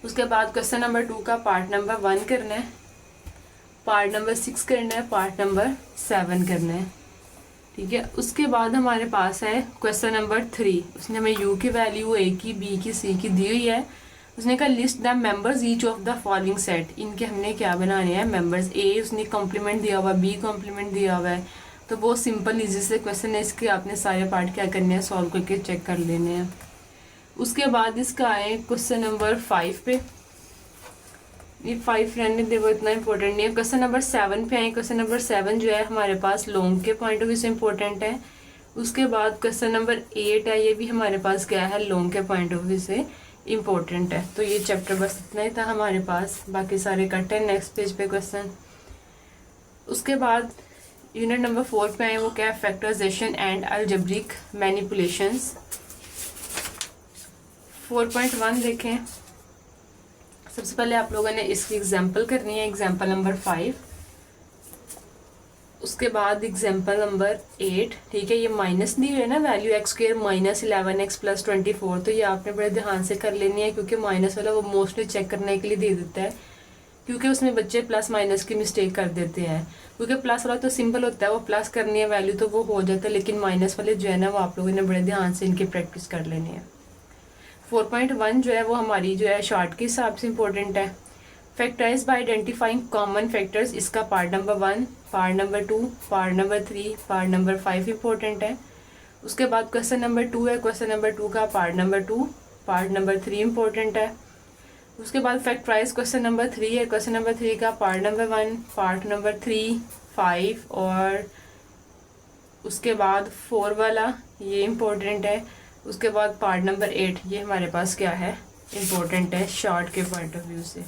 उसके बाद क्वेश्चन नंबर 2 का पार्ट नंबर 1 करना है, पार्ट नंबर 6 करना है, पार्ट नंबर 7 करना है, ठीक है। उसके बाद हमारे पास है क्वेश्चन नंबर 3। उसने हमें U की वैल्यू, A की, B की, C की दी हुई है। उसने कहा list the members each of the following set. इनके हमने क्या बनाने हैं, मेंबर्स। A उसने कॉम्प्लीमेंट दिया हुआ है, B कॉम्प्लीमेंट दिया हुआ है। तो बहुत सिंपल इजी से क्वेश्चन है, इसके आपने सारे पार्ट क्या करने हैं, सॉल्व करके चेक कर लेने हैं। उसके बाद इसका आए क्वेश्चन नंबर 5 पे। ये 5 रहने दे, वो इतना इंपॉर्टेंट नहीं है। क्वेश्चन नंबर 7 पे आए। क्वेश्चन नंबर 7 जो है हमारे पास लॉन्ग के पॉइंट ऑफ व्यू से इम्पोर्टेंट है। उसके बाद क्वेश्चन नंबर 8 है, ये भी हमारे पास क्या है, लॉन्ग के पॉइंट ऑफ व्यू से इम्पोर्टेंट है। तो ये चैप्टर बस इतना ही था हमारे पास, बाकी सारे कट है। नेक्स्ट पेज पे क्वेश्चन। उसके बाद यूनिट नंबर 4 पे आए, वो क्या है, फैक्टराइजेशन एंड अलजेब्रिक मैनिपुलेशंस। 4.1 देखें। सबसे पहले आप लोगों ने इसकी एग्जाम्पल करनी है, एग्जाम्पल नंबर 5। उसके बाद एग्जाम्पल नंबर 8, ठीक है। ये माइनस दी हुई है ना value, x² minus 11x plus 24। तो ये आपने बड़े ध्यान से कर लेनी है, क्योंकि माइनस वाला वो मोस्टली चेक करने के लिए दे देता है, क्योंकि उसमें बच्चे प्लस माइनस की मिस्टेक कर देते हैं। क्योंकि प्लस वाला तो सिंपल होता है, वो प्लस करनी है वैल्यू तो वो हो जाता है, लेकिन माइनस वाले जो है ना वो आप लोगों ने बड़े ध्यान से इनकी प्रैक्टिस कर लेनी है। 4.1 जो है वो हमारी जो है शॉर्ट के हिसाब से इम्पोर्टेंट है। Factorise by identifying common factors, इसका part number 1, part number 2, part number 3, part number 5 important है। उसके बाद क्वेश्चन नंबर 2 है। क्वेश्चन नंबर 2 का part number 2, part number 3 important है। उसके बाद फैक्टराइज क्वेश्चन नंबर 3 है। क्वेश्चन नंबर 3 का पार्ट नंबर 1, पार्ट नंबर 3, 5 और उसके बाद 4 वाला, ये इम्पोर्टेंट है। उसके बाद पार्ट नंबर 8, ये हमारे पास क्या है, इम्पोर्टेंट है शॉर्ट के पॉइंट ऑफ व्यू से।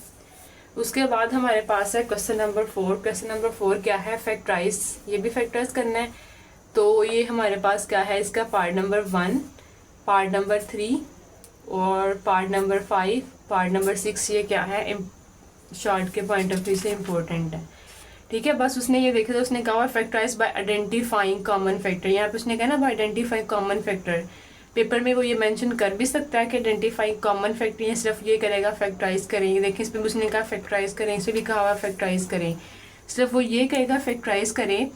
उसके बाद हमारे पास है क्वेश्चन नंबर 4। क्वेश्चन नंबर 4 क्या है, फैक्टराइज, ये भी फैक्टराइज करना है। तो ये हमारे पास क्या है, इसका पार्ट नंबर 1, पार्ट नंबर 3 और पार्ट नंबर 5, पार्ट नंबर 6, ये क्या है, शॉर्ट के पॉइंट ऑफ व्यू से इम्पोर्टेंट है, ठीक है। बस उसने ये देखा था, उसने कहा factorize by identifying common factor. यहाँ पे उसने कहा ना by identifying common factor. Paper में वो ये मेंशन कर भी सकता है कि आइडेंटिफाइंग कॉमन फैक्टर, या सिर्फ ये करेगा फैक्टराइज करेंगे। देखिए इसमें उसने कहा फैक्टराइज करें, इसे भी कहा हुआ फैक्टराइज करें। सिर्फ वो ये कहेगा फैक्टराइज करें,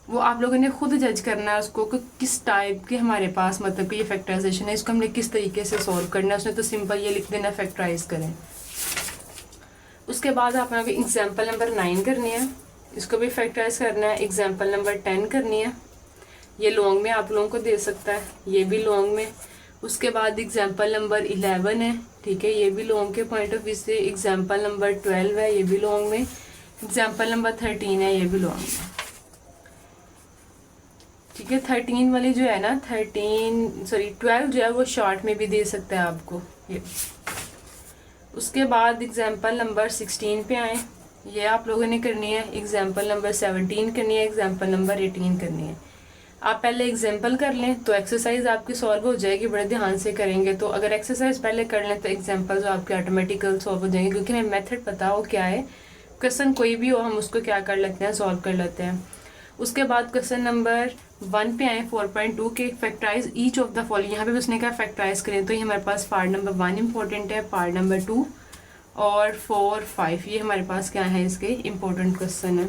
वो आप लोगों ने खुद जज करना है उसको कि किस टाइप के हमारे पास मतलब कि ये फैक्टराइजेशन है, इसको हमने किस तरीके से सॉल्व करना है। उसने तो सिंपल ये लिख देना फैक्टराइज करें। उसके बाद आप यहाँ पे एग्जाम्पल नंबर 9 करनी है, इसको भी फैक्टराइज करना है। एग्जाम्पल नंबर 10 करनी है, ये लॉन्ग में आप लोगों को दे सकता है, ये भी लॉन्ग में। उसके बाद एग्जाम्पल नंबर 11 है, ठीक है, ये भी लॉन्ग के पॉइंट ऑफ व्यू से। एग्जाम्पल नंबर 12 है, ये भी लॉन्ग में। एग्जाम्पल नंबर 13 है, ये भी लॉन्ग में, ठीक है। 13 वाली जो है ना, 12 जो है वो शॉर्ट में भी दे सकता है आपको ये। उसके बाद एग्जाम्पल नंबर 16 पे आए, ये आप लोगों ने करनी है। एग्जाम्पल नंबर 17 करनी है, एग्जाम्पल नंबर 18 करनी है। आप पहले एग्जाम्पल कर लें तो एक्सरसाइज आपकी सॉल्व हो जाएगी, बड़े ध्यान से करेंगे तो। अगर एक्सरसाइज पहले कर लें तो एग्जाम्पल जो आपके ऑटोमेटिकल सॉल्व हो जाएंगे, क्योंकि हमें मेथड पता हो क्या है, क्वेश्चन कोई भी हो हम उसको क्या कर लेते हैं, सॉल्व कर लेते हैं। उसके बाद क्वेश्चन नंबर 1 पे आए 4.2 के, factorize each of the following. यहाँ पे उसने कहा फैक्टराइज करें, तो ये हमारे पास पार्ट नंबर 1 इंपॉर्टेंट है, पार्ट नंबर 2 और 4, 5 ये हमारे पास क्या है, इसके इंपॉर्टेंट क्वेश्चन है।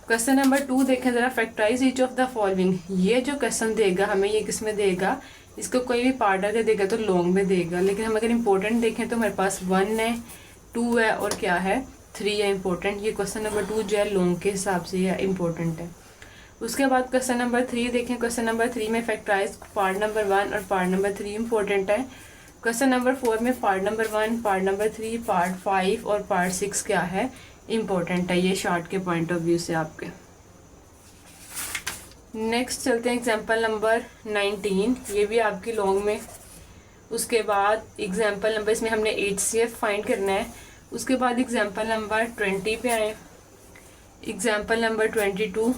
क्वेश्चन नंबर 2 देखें जरा, factorize each of the following. ये जो क्वेश्चन देगा हमें, ये किस में देगा, इसको कोई भी पार्ट अगर देगा तो लॉन्ग में देगा, लेकिन हम अगर इंपॉर्टेंट देखें तो हमारे पास 1 है, 2 है और क्या है, 3 है इंपॉर्टेंट। ये क्वेश्चन नंबर 2 जो है लॉन्ग के हिसाब से यह इंपॉर्टेंट है। उसके बाद क्वेश्चन नंबर 3 देखें, क्वेश्चन नंबर 3 में फैक्टराइज पार्ट नंबर 1 और पार्ट नंबर 3 इंपॉर्टेंट है। क्वेश्चन नंबर 4 में part number 1, part number 3, part 5 और पार्ट 6 क्या है, इंपॉर्टेंट है, ये शॉर्ट के पॉइंट ऑफ व्यू से आपके। नेक्स्ट चलते हैं एग्जाम्पल नंबर 19, ये भी आपकी लॉन्ग में। उसके बाद एग्जाम्पल नंबर, इसमें हमने HCF फाइंड करना है। उसके बाद एग्जाम्पल नंबर 20 पे आए। एग्जाम्पल नंबर 22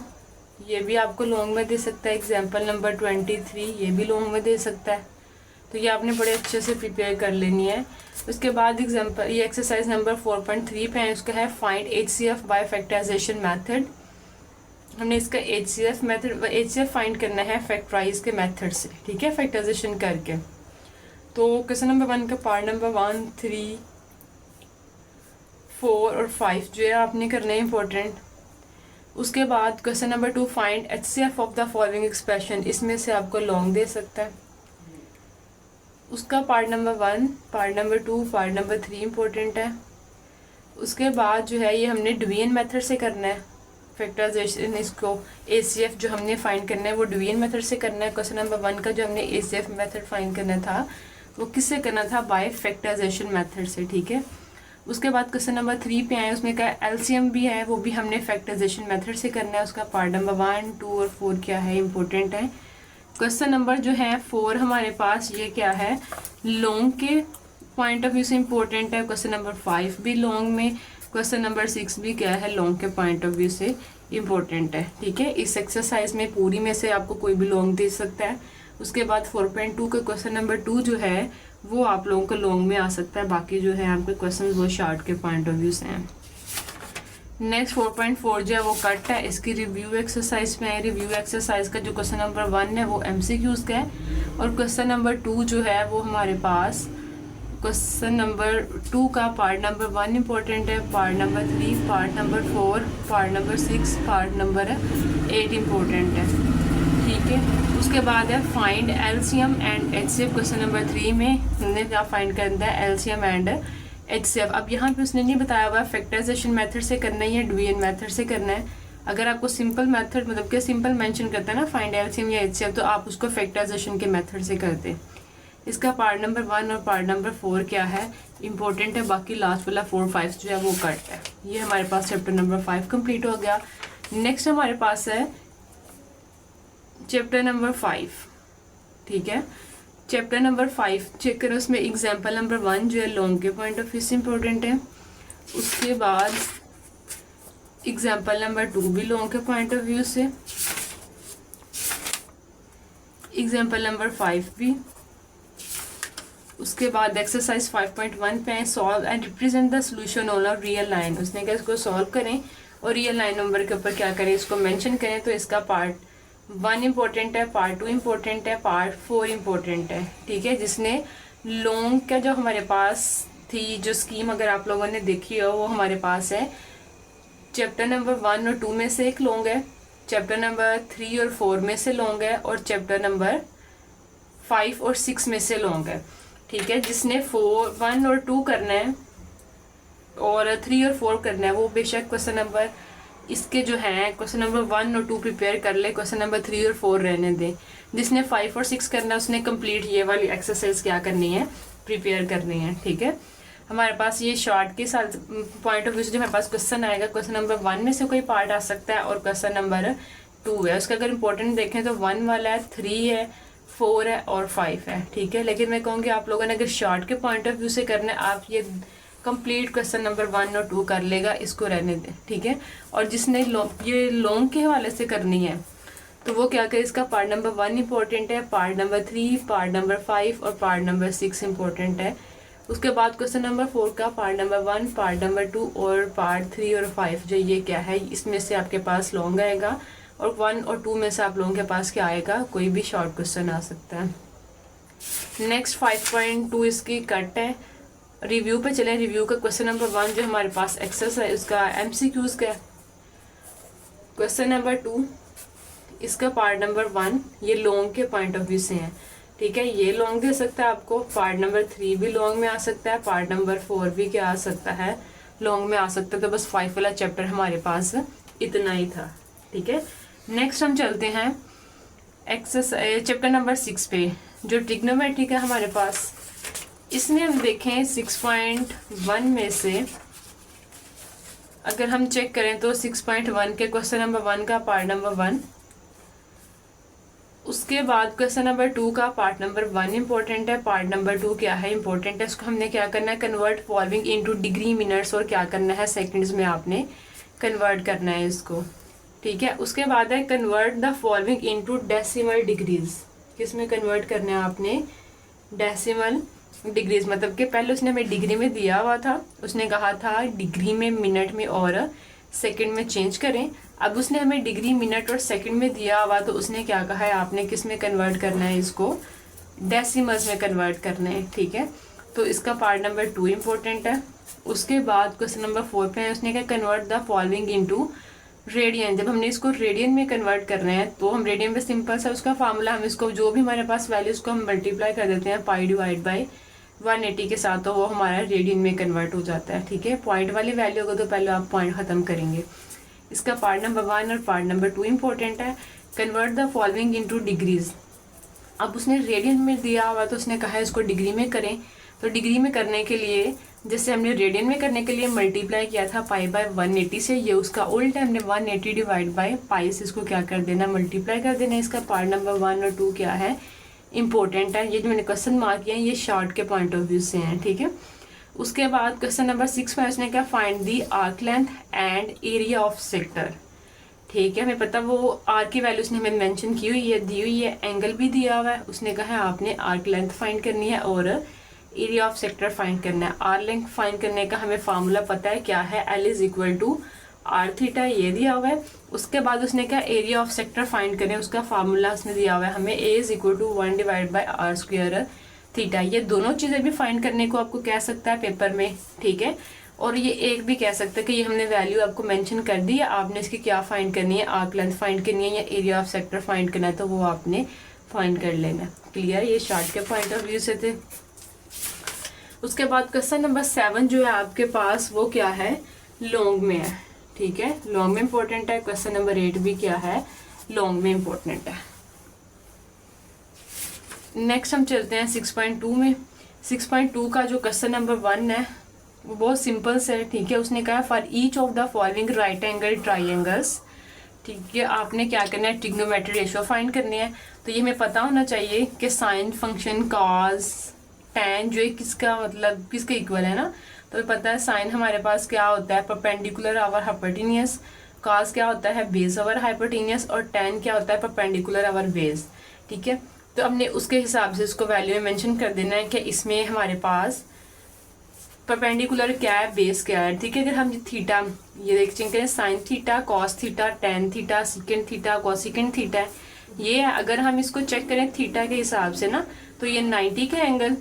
ये भी आपको लॉन्ग में दे सकता है। एग्जाम्पल नंबर 23 ये भी लॉन्ग में दे सकता है। तो ये आपने बड़े अच्छे से प्रिपेयर कर लेनी है। उसके बाद एग्जाम्पल ये एक्सरसाइज नंबर 4.3 पे है, उसका है find HCF by factorization method. हमने इसका HCF फाइंड करना है फैक्टराइज के मेथड से, ठीक है, फैक्टराइजेशन करके। तो क्वेश्चन नंबर 1 का पार्ट नंबर 1, 3, 4 और 5 जो है आपने करना है इंपॉर्टेंट। उसके बाद question number 2 find HCF of the following expression, इसमें से आपको लॉन्ग दे सकता है। उसका part number 1, part number 2, part number 3 important है। उसके बाद जो है ये हमने डिवीजन मेथड से करना है फैक्टराइजेशन। इसको HCF जो हमने फाइंड करना है वो डिवीजन मेथड से करना है। क्वेश्चन नंबर 1 का जो हमने HCF मेथड फाइंड करना था वो किससे करना था, बाय फैक्टराइजेशन मेथड से, ठीक है। उसके बाद क्वेश्चन नंबर 3 पे आए, उसमें क्या LCM भी है, वो भी हमने फैक्टराइजेशन मेथड से करना है। उसका पार्ट नंबर 1, 2 और 4 क्या है, इंपॉर्टेंट है। क्वेश्चन नंबर जो है 4 हमारे पास ये क्या है, लॉन्ग के पॉइंट ऑफ व्यू से इंपॉर्टेंट है। क्वेश्चन नंबर 5 भी लॉन्ग में, क्वेश्चन नंबर 6 भी क्या है, लॉन्ग के पॉइंट ऑफ व्यू से इंपॉर्टेंट है, ठीक है। इस एक्सरसाइज में पूरी में से आपको कोई भी लॉन्ग दे सकता है। उसके बाद 4.2 का क्वेश्चन नंबर 2 जो है वो आप लोगों को लॉन्ग में आ सकता है, बाकी जो है आपके क्वेश्चन वो शॉर्ट के पॉइंट ऑफ व्यू से हैं। नेक्स्ट 4.4 जो है वो कट है, इसकी रिव्यू एक्सरसाइज में है। रिव्यू एक्सरसाइज का जो क्वेश्चन नंबर 1 है वो MCQs का है, और क्वेश्चन नंबर 2 जो है वो हमारे पास क्वेश्चन नंबर 2 का पार्ट नंबर 1 इंपॉर्टेंट है, part number 3, part number 4, part number 6, part number 8 important है, ठीक है। उसके बाद है find LCM and HCF। Question number 3 में हमने क्या फाइंड करना है, LCM एंड HCF। अब यहाँ पे उसने नहीं बताया हुआ फैक्टराइजेशन मेथड से करना है या डिवीजन मेथड से करना है। अगर आपको सिंपल मेथड मतलब कि सिंपल मेंशन करता है ना फाइंड LCM या HCF, तो आप उसको फैक्टराइजेशन के मेथड से करते हैं। इसका पार्ट नंबर 1 और पार्ट नंबर 4 क्या है, इंपॉर्टेंट है। बाकी लास्ट वाला 4, 5 जो है वो कट है। ये हमारे पास चैप्टर नंबर 5 कंप्लीट हो गया। नेक्स्ट हमारे पास है चैप्टर नंबर 5, ठीक है। चैप्टर नंबर 5 चेक करो, उसमें एग्जाम्पल नंबर 1 जो है लॉन्ग के पॉइंट ऑफ व्यू से इंपॉर्टेंट है। उसके बाद एग्जाम्पल नंबर 2 भी लॉन्ग के पॉइंट ऑफ व्यू से, एग्जाम्पल नंबर 5 भी। उसके बाद एक्सरसाइज 5.1 पे solve and represent the solution on a real line. उसने कहा इसको सॉल्व करें और रियल लाइन नंबर के ऊपर क्या करें, इसको मेंशन करें। तो इसका पार्ट 1 इंपॉर्टेंट है, पार्ट 2 इंपॉर्टेंट है, पार्ट 4 इंपॉर्टेंट है, ठीक है। जिसने लॉन्ग का जो हमारे पास थी जो स्कीम अगर आप लोगों ने देखी हो वो हमारे पास है चैप्टर नंबर 1 और 2 में से एक लॉन्ग है, चैप्टर नंबर 3 और 4 में से लॉन्ग है, और चैप्टर नंबर 5 और 6 में से लॉन्ग है, ठीक है। जिसने 1 और 2 करना है और 3 और 4 करना है वो बेशक क्वेश्चन नंबर इसके जो हैं क्वेश्चन नंबर 1 और 2 प्रिपेयर कर ले, क्वेश्चन नंबर 3 और 4 रहने दें। जिसने 5 और 6 करना है उसने कंप्लीट ये वाली एक्सरसाइज क्या करनी है, प्रिपेयर करनी है, ठीक है। हमारे पास ये शॉर्ट के साथ पॉइंट ऑफ व्यू से जो हमारे पास क्वेश्चन आएगा, क्वेश्चन नंबर 1 में से कोई पार्ट आ सकता है और क्वेश्चन नंबर 2 है। उसका अगर इंपॉर्टेंट देखें तो 1 वाला है, 3 है, 4 है और 5 है, ठीक है। लेकिन मैं कहूँगी आप लोगों ने अगर शॉर्ट के पॉइंट ऑफ व्यू से करना है आप ये कंप्लीट क्वेश्चन नंबर 1 और 2 कर लेगा, इसको रहने दें, ठीक है। और जिसने ये लॉन्ग के हवाले से करनी है तो वो क्या करे, इसका पार्ट नंबर 1 इंपॉर्टेंट है, पार्ट नंबर 3, पार्ट नंबर 5 और पार्ट नंबर 6 इंपॉर्टेंट है। उसके बाद क्वेश्चन नंबर 4 का पार्ट नंबर 1, पार्ट नंबर 2 और पार्ट 3 और 5 जो ये क्या है, इसमें से आपके पास लॉन्ग आएगा, और 1 और 2 में से आप लोगों के पास क्या आएगा, कोई भी शॉर्ट क्वेश्चन आ सकता है। नेक्स्ट 5.2 इसकी कट है। रिव्यू पे चले। रिव्यू का क्वेश्चन नंबर 1 जो हमारे पास एक्सरसाइज उसका MCQs का है। क्वेश्चन नंबर 2 इसका पार्ट नंबर 1 ये लॉन्ग के पॉइंट ऑफ व्यू से है, ठीक है। ये लॉन्ग दे सकता है आपको, पार्ट नंबर 3 भी लॉन्ग में आ सकता है, पार्ट नंबर 4 भी क्या आ सकता है, लॉन्ग में आ सकता है। तो बस 5 वाला चैप्टर हमारे पास इतना ही था, ठीक है। नेक्स्ट हम चलते हैं एक्सरसाइज चैप्टर नंबर 6 पे जो ट्रिग्नोमेट्री का हमारे पास। इसमें हम देखें 6.1 में से अगर हम चेक करें तो 6.1 के क्वेश्चन नंबर 1 का पार्ट नंबर 1, उसके बाद क्वेश्चन नंबर 2 का पार्ट नंबर 1 इंपॉर्टेंट है, पार्ट नंबर 2 क्या है इंपॉर्टेंट है, इसको हमने क्या करना है convert following into degree minutes और क्या करना है सेकंड्स में आपने कन्वर्ट करना है इसको, ठीक है। उसके बाद है convert the following into decimal degrees, किसमें कन्वर्ट करना है आपने डेसिमल डिग्रीज, मतलब कि पहले उसने हमें डिग्री में दिया हुआ था, उसने कहा था डिग्री में मिनट में और सेकंड में चेंज करें। अब उसने हमें डिग्री मिनट और सेकंड में दिया हुआ तो उसने क्या कहा है आपने किस में कन्वर्ट करना है इसको डेसिमल्स में कन्वर्ट करना है, ठीक है। तो इसका पार्ट नंबर 2 इंपॉर्टेंट है। उसके बाद क्वेश्चन नंबर 4 पे है, उसने क्या convert the following into radian. जब हमने इसको रेडियन में कन्वर्ट करना है तो हम रेडियन पे सिंपल सा उसका फार्मूला, हम इसको जो भी हमारे पास वैल्यू उसको हम मल्टीप्लाई कर देते हैं पाई डिवाइड बाई 180 के साथ, तो वो हमारा रेडियन में कन्वर्ट हो जाता है, ठीक है। पॉइंट वाली वैल्यू होगा तो पहले आप पॉइंट खत्म करेंगे। इसका पार्ट नंबर 1 और पार्ट नंबर 2 इंपॉर्टेंट है। Convert the following into degrees. अब उसने रेडियन में दिया हुआ तो उसने कहा इसको डिग्री में करें, तो डिग्री में करने के लिए जैसे हमने रेडियन में करने के लिए मल्टीप्लाई किया था पाई बाय 180 से, ये उसका उल्टा हमने 180 डिवाइड बाय पाई से इसको क्या कर देना मल्टीप्लाई कर देना। इसका पार्ट नंबर 1 और 2 क्या है इंपॉर्टेंट है। ये जो मैंने क्वेश्चन मार्क किया है ये शॉर्ट के पॉइंट ऑफ व्यू से हैं, ठीक है। उसके बाद क्वेश्चन नंबर 6 में उसने क्या find the arc length and area of sector, ठीक है। हमें पता वो आर्क की वैल्यू उसने हमें मेंशन की हुई है, दी हुई है, एंगल भी दिया हुआ है। उसने कहा है आपने आर्क लेंथ फाइंड करनी है और एरिया ऑफ सेक्टर फाइंड करना है। आर्क लेंथ फाइंड करने का हमें फार्मूला पता है क्या है, L is equal to R theta, ये दिया हुआ है। उसके बाद उसने क्या एरिया ऑफ सेक्टर फाइंड करें, उसका फार्मूला उसने दिया हुआ है हमें a is equal to 1 divide by r square theta. ये दोनों चीज़ें भी फाइंड करने को आपको कह सकता है पेपर में, ठीक है। और ये एक भी कह सकता है कि ये हमने वैल्यू आपको मेंशन कर दी है, आपने इसकी क्या फाइंड करनी है, आर्क लेंथ फाइंड करनी है या एरिया ऑफ सेक्टर फाइंड करना है, तो वो आपने फाइंड कर लेना। क्लियर, ये शॉर्ट के पॉइंट ऑफ व्यू से थे। उसके बाद क्वेश्चन नंबर 7 जो है आपके पास वो क्या है लॉन्ग में है, ठीक है, लॉन्ग में इंपॉर्टेंट है। क्वेश्चन नंबर 8 भी क्या है लॉन्ग में इंपॉर्टेंट है। नेक्स्ट हम चलते हैं 6.2 में। 6.2 का जो क्वेश्चन नंबर 1 है वो बहुत सिंपल से है, ठीक है। उसने कहा for each of the following right angle triangles, ठीक है, आपने क्या करना है ट्रिग्नोमेट्री रेशियो फाइंड करनी है। तो ये हमें पता होना चाहिए कि साइन फंक्शन कॉस टैन जो है किसका मतलब किसके इक्वल है ना, तो पता है साइन हमारे पास क्या होता है परपेंडिकुलर आवर हाइपोटेनियस, कॉस क्या होता है बेस आवर हाइपोटेनियस और टैन क्या होता है परपेंडिकुलर आवर बेस, ठीक है। तो हमने उसके हिसाब से इसको वैल्यू में मेंशन कर देना है कि इसमें हमारे पास परपेंडिकुलर क्या है बेस क्या है, ठीक है। अगर हम थीटा ये देख सकते हैं sine theta cos theta tan theta secant theta cosecant theta है, ये है। अगर हम इसको चेक करें थीटा के हिसाब से ना तो ये 90 के एंगल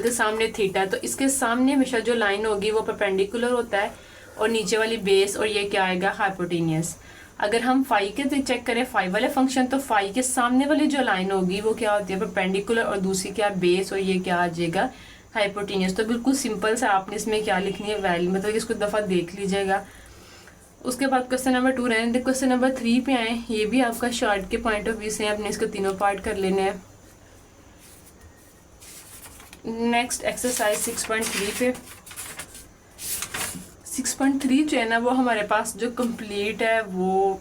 के सामने थीटा, तो इसके सामने हमेशा जो लाइन होगी वो परपेंडिकुलर होता है और नीचे वाली बेस, और ये क्या आएगा हाइपोटेनियस। अगर हम फाई के चेक करें फाई वाले फंक्शन तो फाई के सामने वाली जो लाइन होगी वो क्या होती है परपेंडिकुलर और दूसरी क्या बेस, और ये क्या आ जाएगा हाइपोटेनियस। तो बिल्कुल सिंपल सा आपने इसमें क्या लिखनी है वैल्यू, मतलब इसको दफा देख लीजिएगा। उसके बाद क्वेश्चन नंबर 2 रहने दे। क्वेश्चन नंबर 3 पे आए, ये भी आपका शॉर्ट के पॉइंट ऑफ व्यू से आपने इसको तीनों पार्ट कर लेने हैं। नेक्स्ट एक्सरसाइज 6.3 पे 6.3 जो है ना वो हमारे पास जो कंप्लीट है वो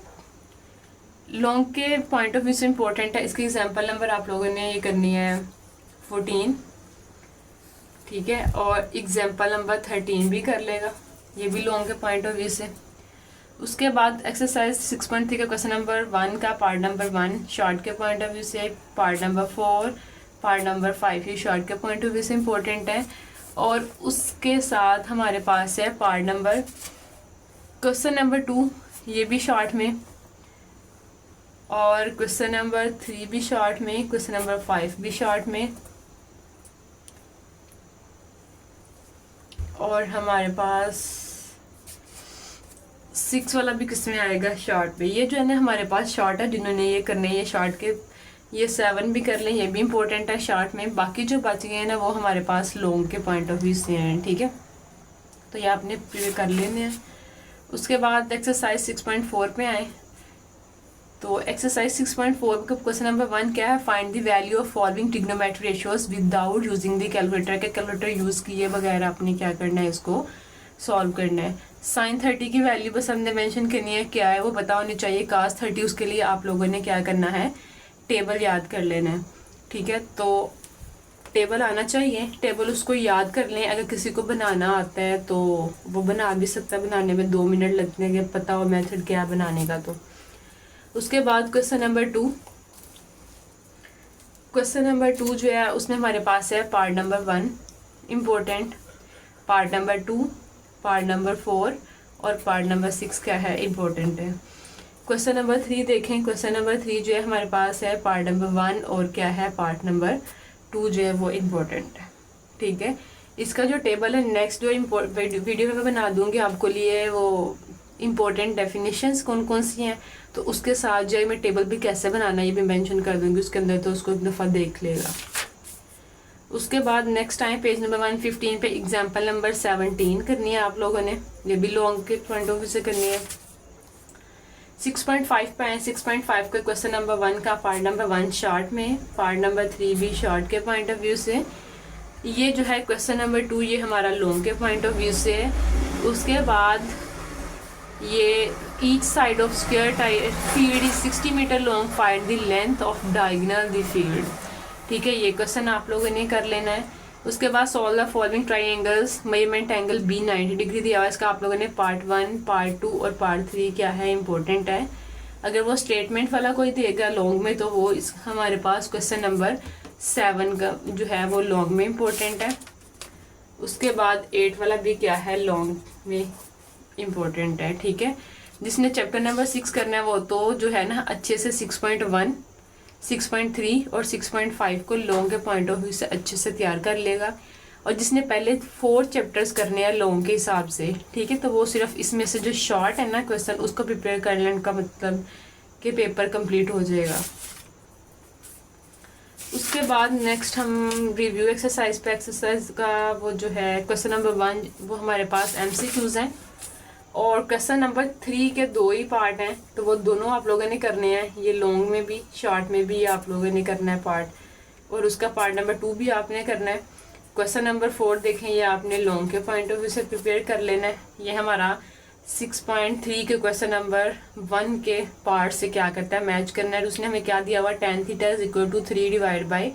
लॉन्ग के पॉइंट ऑफ व्यू से इम्पोर्टेंट है। इसकी एग्जांपल नंबर आप लोगों ने ये करनी है 14, ठीक है, और एग्जांपल नंबर 13 भी कर लेगा, ये भी लॉन्ग के पॉइंट ऑफ व्यू से। उसके बाद एक्सरसाइज 6.3 का क्वेश्चन नंबर 1 का पार्ट नंबर 1 शॉर्ट के पॉइंट ऑफ व्यू से, पार्ट नंबर 4 पार्ट नंबर 5 ये शॉर्ट के पॉइंट ऑफ व्यू से इम्पोर्टेंट है। और उसके साथ हमारे पास है पार्ट नंबर क्वेश्चन नंबर 2 ये भी शॉर्ट में, और क्वेश्चन नंबर 3 भी शॉर्ट में, क्वेश्चन नंबर 5 भी शॉर्ट में, और हमारे पास 6 वाला भी किस में आएगा शॉर्ट पे। ये जो है ना हमारे पास शॉर्ट है, जिन्होंने ये करने ये शॉर्ट के ये 7 भी कर लें, ये भी इंपॉर्टेंट है शॉर्ट में। बाकी जो बच गए हैं ना वो हमारे पास लॉन्ग के पॉइंट ऑफ व्यू से हैं, ठीक है, तो ये आपने प्रिपेयर कर लेने हैं। उसके बाद एक्सरसाइज 6.4 पे आए, तो एक्सरसाइज 6.4 का क्वेश्चन नंबर 1 क्या है find the value of following trigonometry ratios without using the calculator के कैलकुलेटर यूज किए बगैर आपने क्या करना है इसको सॉल्व करना है। साइन 30 की वैल्यू बस हमने मेंशन करनी है, क्या है वो पता होनी चाहिए। कास 30 उसके लिए आप लोगों ने क्या करना है, टेबल याद कर लेना है। ठीक है, तो टेबल आना चाहिए, टेबल उसको याद कर लें। अगर किसी को बनाना आता है तो वो बना भी सकता है, बनाने में 2 मिनट लगते हैं, पता हो मेथड क्या है बनाने का। तो उसके बाद क्वेश्चन नंबर 2, क्वेश्चन नंबर 2 जो है उसमें हमारे पास है part number 1 important, part number 2, part number 4 और पार्ट नंबर 6 क्या है, इम्पोर्टेंट है। क्वेश्चन नंबर 3 देखें, क्वेश्चन नंबर 3 जो है हमारे पास है पार्ट नंबर 1 और क्या है, पार्ट नंबर 2 जो है वो इम्पोर्टेंट है। ठीक है, इसका जो टेबल है नेक्स्ट जो वीडियो में मैं बना दूंगी आपको लिए, वो इम्पोर्टेंट डेफिनेशंस कौन कौन सी हैं, तो उसके साथ जो है मैं टेबल भी कैसे बनाना है ये भी मेंशन कर दूंगी उसके अंदर, तो उसको एक दफ़ा देख लेगा। उसके बाद नेक्स्ट टाइम पेज नंबर 115 पे एग्जाम्पल नंबर 17 करनी है आप लोगों ने, ये भी लॉन्ग के पॉइंट ऑफ व्यू से करनी है। 6.5 पे आए, 6.5 का क्वेश्चन नंबर 1 का पार्ट नंबर 1 शॉर्ट में, पार्ट नंबर 3 भी शॉर्ट के पॉइंट ऑफ व्यू से। ये जो है क्वेश्चन नंबर 2 ये हमारा लॉन्ग के पॉइंट ऑफ व्यू से है। उसके बाद ये each side of square field is 60 metre long, find the length of diagonal the field. ठीक है, ये क्वेश्चन आप लोगों ने कर लेना है। उसके बाद solve the following triangles, measurement angle B 90 degree दिया हुआ है, इसका आप लोगों ने पार्ट 1, पार्ट 2 और पार्ट 3 क्या है, इंपॉर्टेंट है। अगर वो स्टेटमेंट वाला कोई देगा लॉन्ग में तो वो इस हमारे पास क्वेश्चन नंबर 7 का जो है वो लॉन्ग में इम्पोर्टेंट है। उसके बाद 8 वाला भी क्या है, लॉन्ग में इम्पोर्टेंट है। ठीक है, जिसने चैप्टर नंबर 6 करना है वो तो जो है ना अच्छे से 6.1, 6.3 और 6.5 को लॉन्ग के पॉइंट ऑफ व्यू से अच्छे से तैयार कर लेगा। और जिसने पहले 4 चैप्टर्स करने हैं लॉन्ग के हिसाब से, ठीक है, तो वो सिर्फ इसमें से जो शॉर्ट है ना क्वेश्चन उसको प्रिपेयर कर लेने का मतलब कि पेपर कंप्लीट हो जाएगा। उसके बाद नेक्स्ट हम रिव्यू एक्सरसाइज पे, एक्सरसाइज का वो जो है क्वेश्चन नंबर 1 वो हमारे पास MCQs हैं और क्वेश्चन नंबर 3 के 2 ही पार्ट हैं, तो वो दोनों आप लोगों ने करने हैं। ये लॉन्ग में भी शॉर्ट में भी आप लोगों ने करना है पार्ट, और उसका पार्ट नंबर 2 भी आपने करना है। क्वेश्चन नंबर 4 देखें, ये आपने लॉन्ग के पॉइंट ऑफ व्यू से प्रिपेयर कर लेना है। ये हमारा 6.3 के क्वेश्चन नंबर 1 के पार्ट से क्या करता है, मैच करना है। उसने हमें क्या दिया हुआ, tan theta is equal to 3 divide by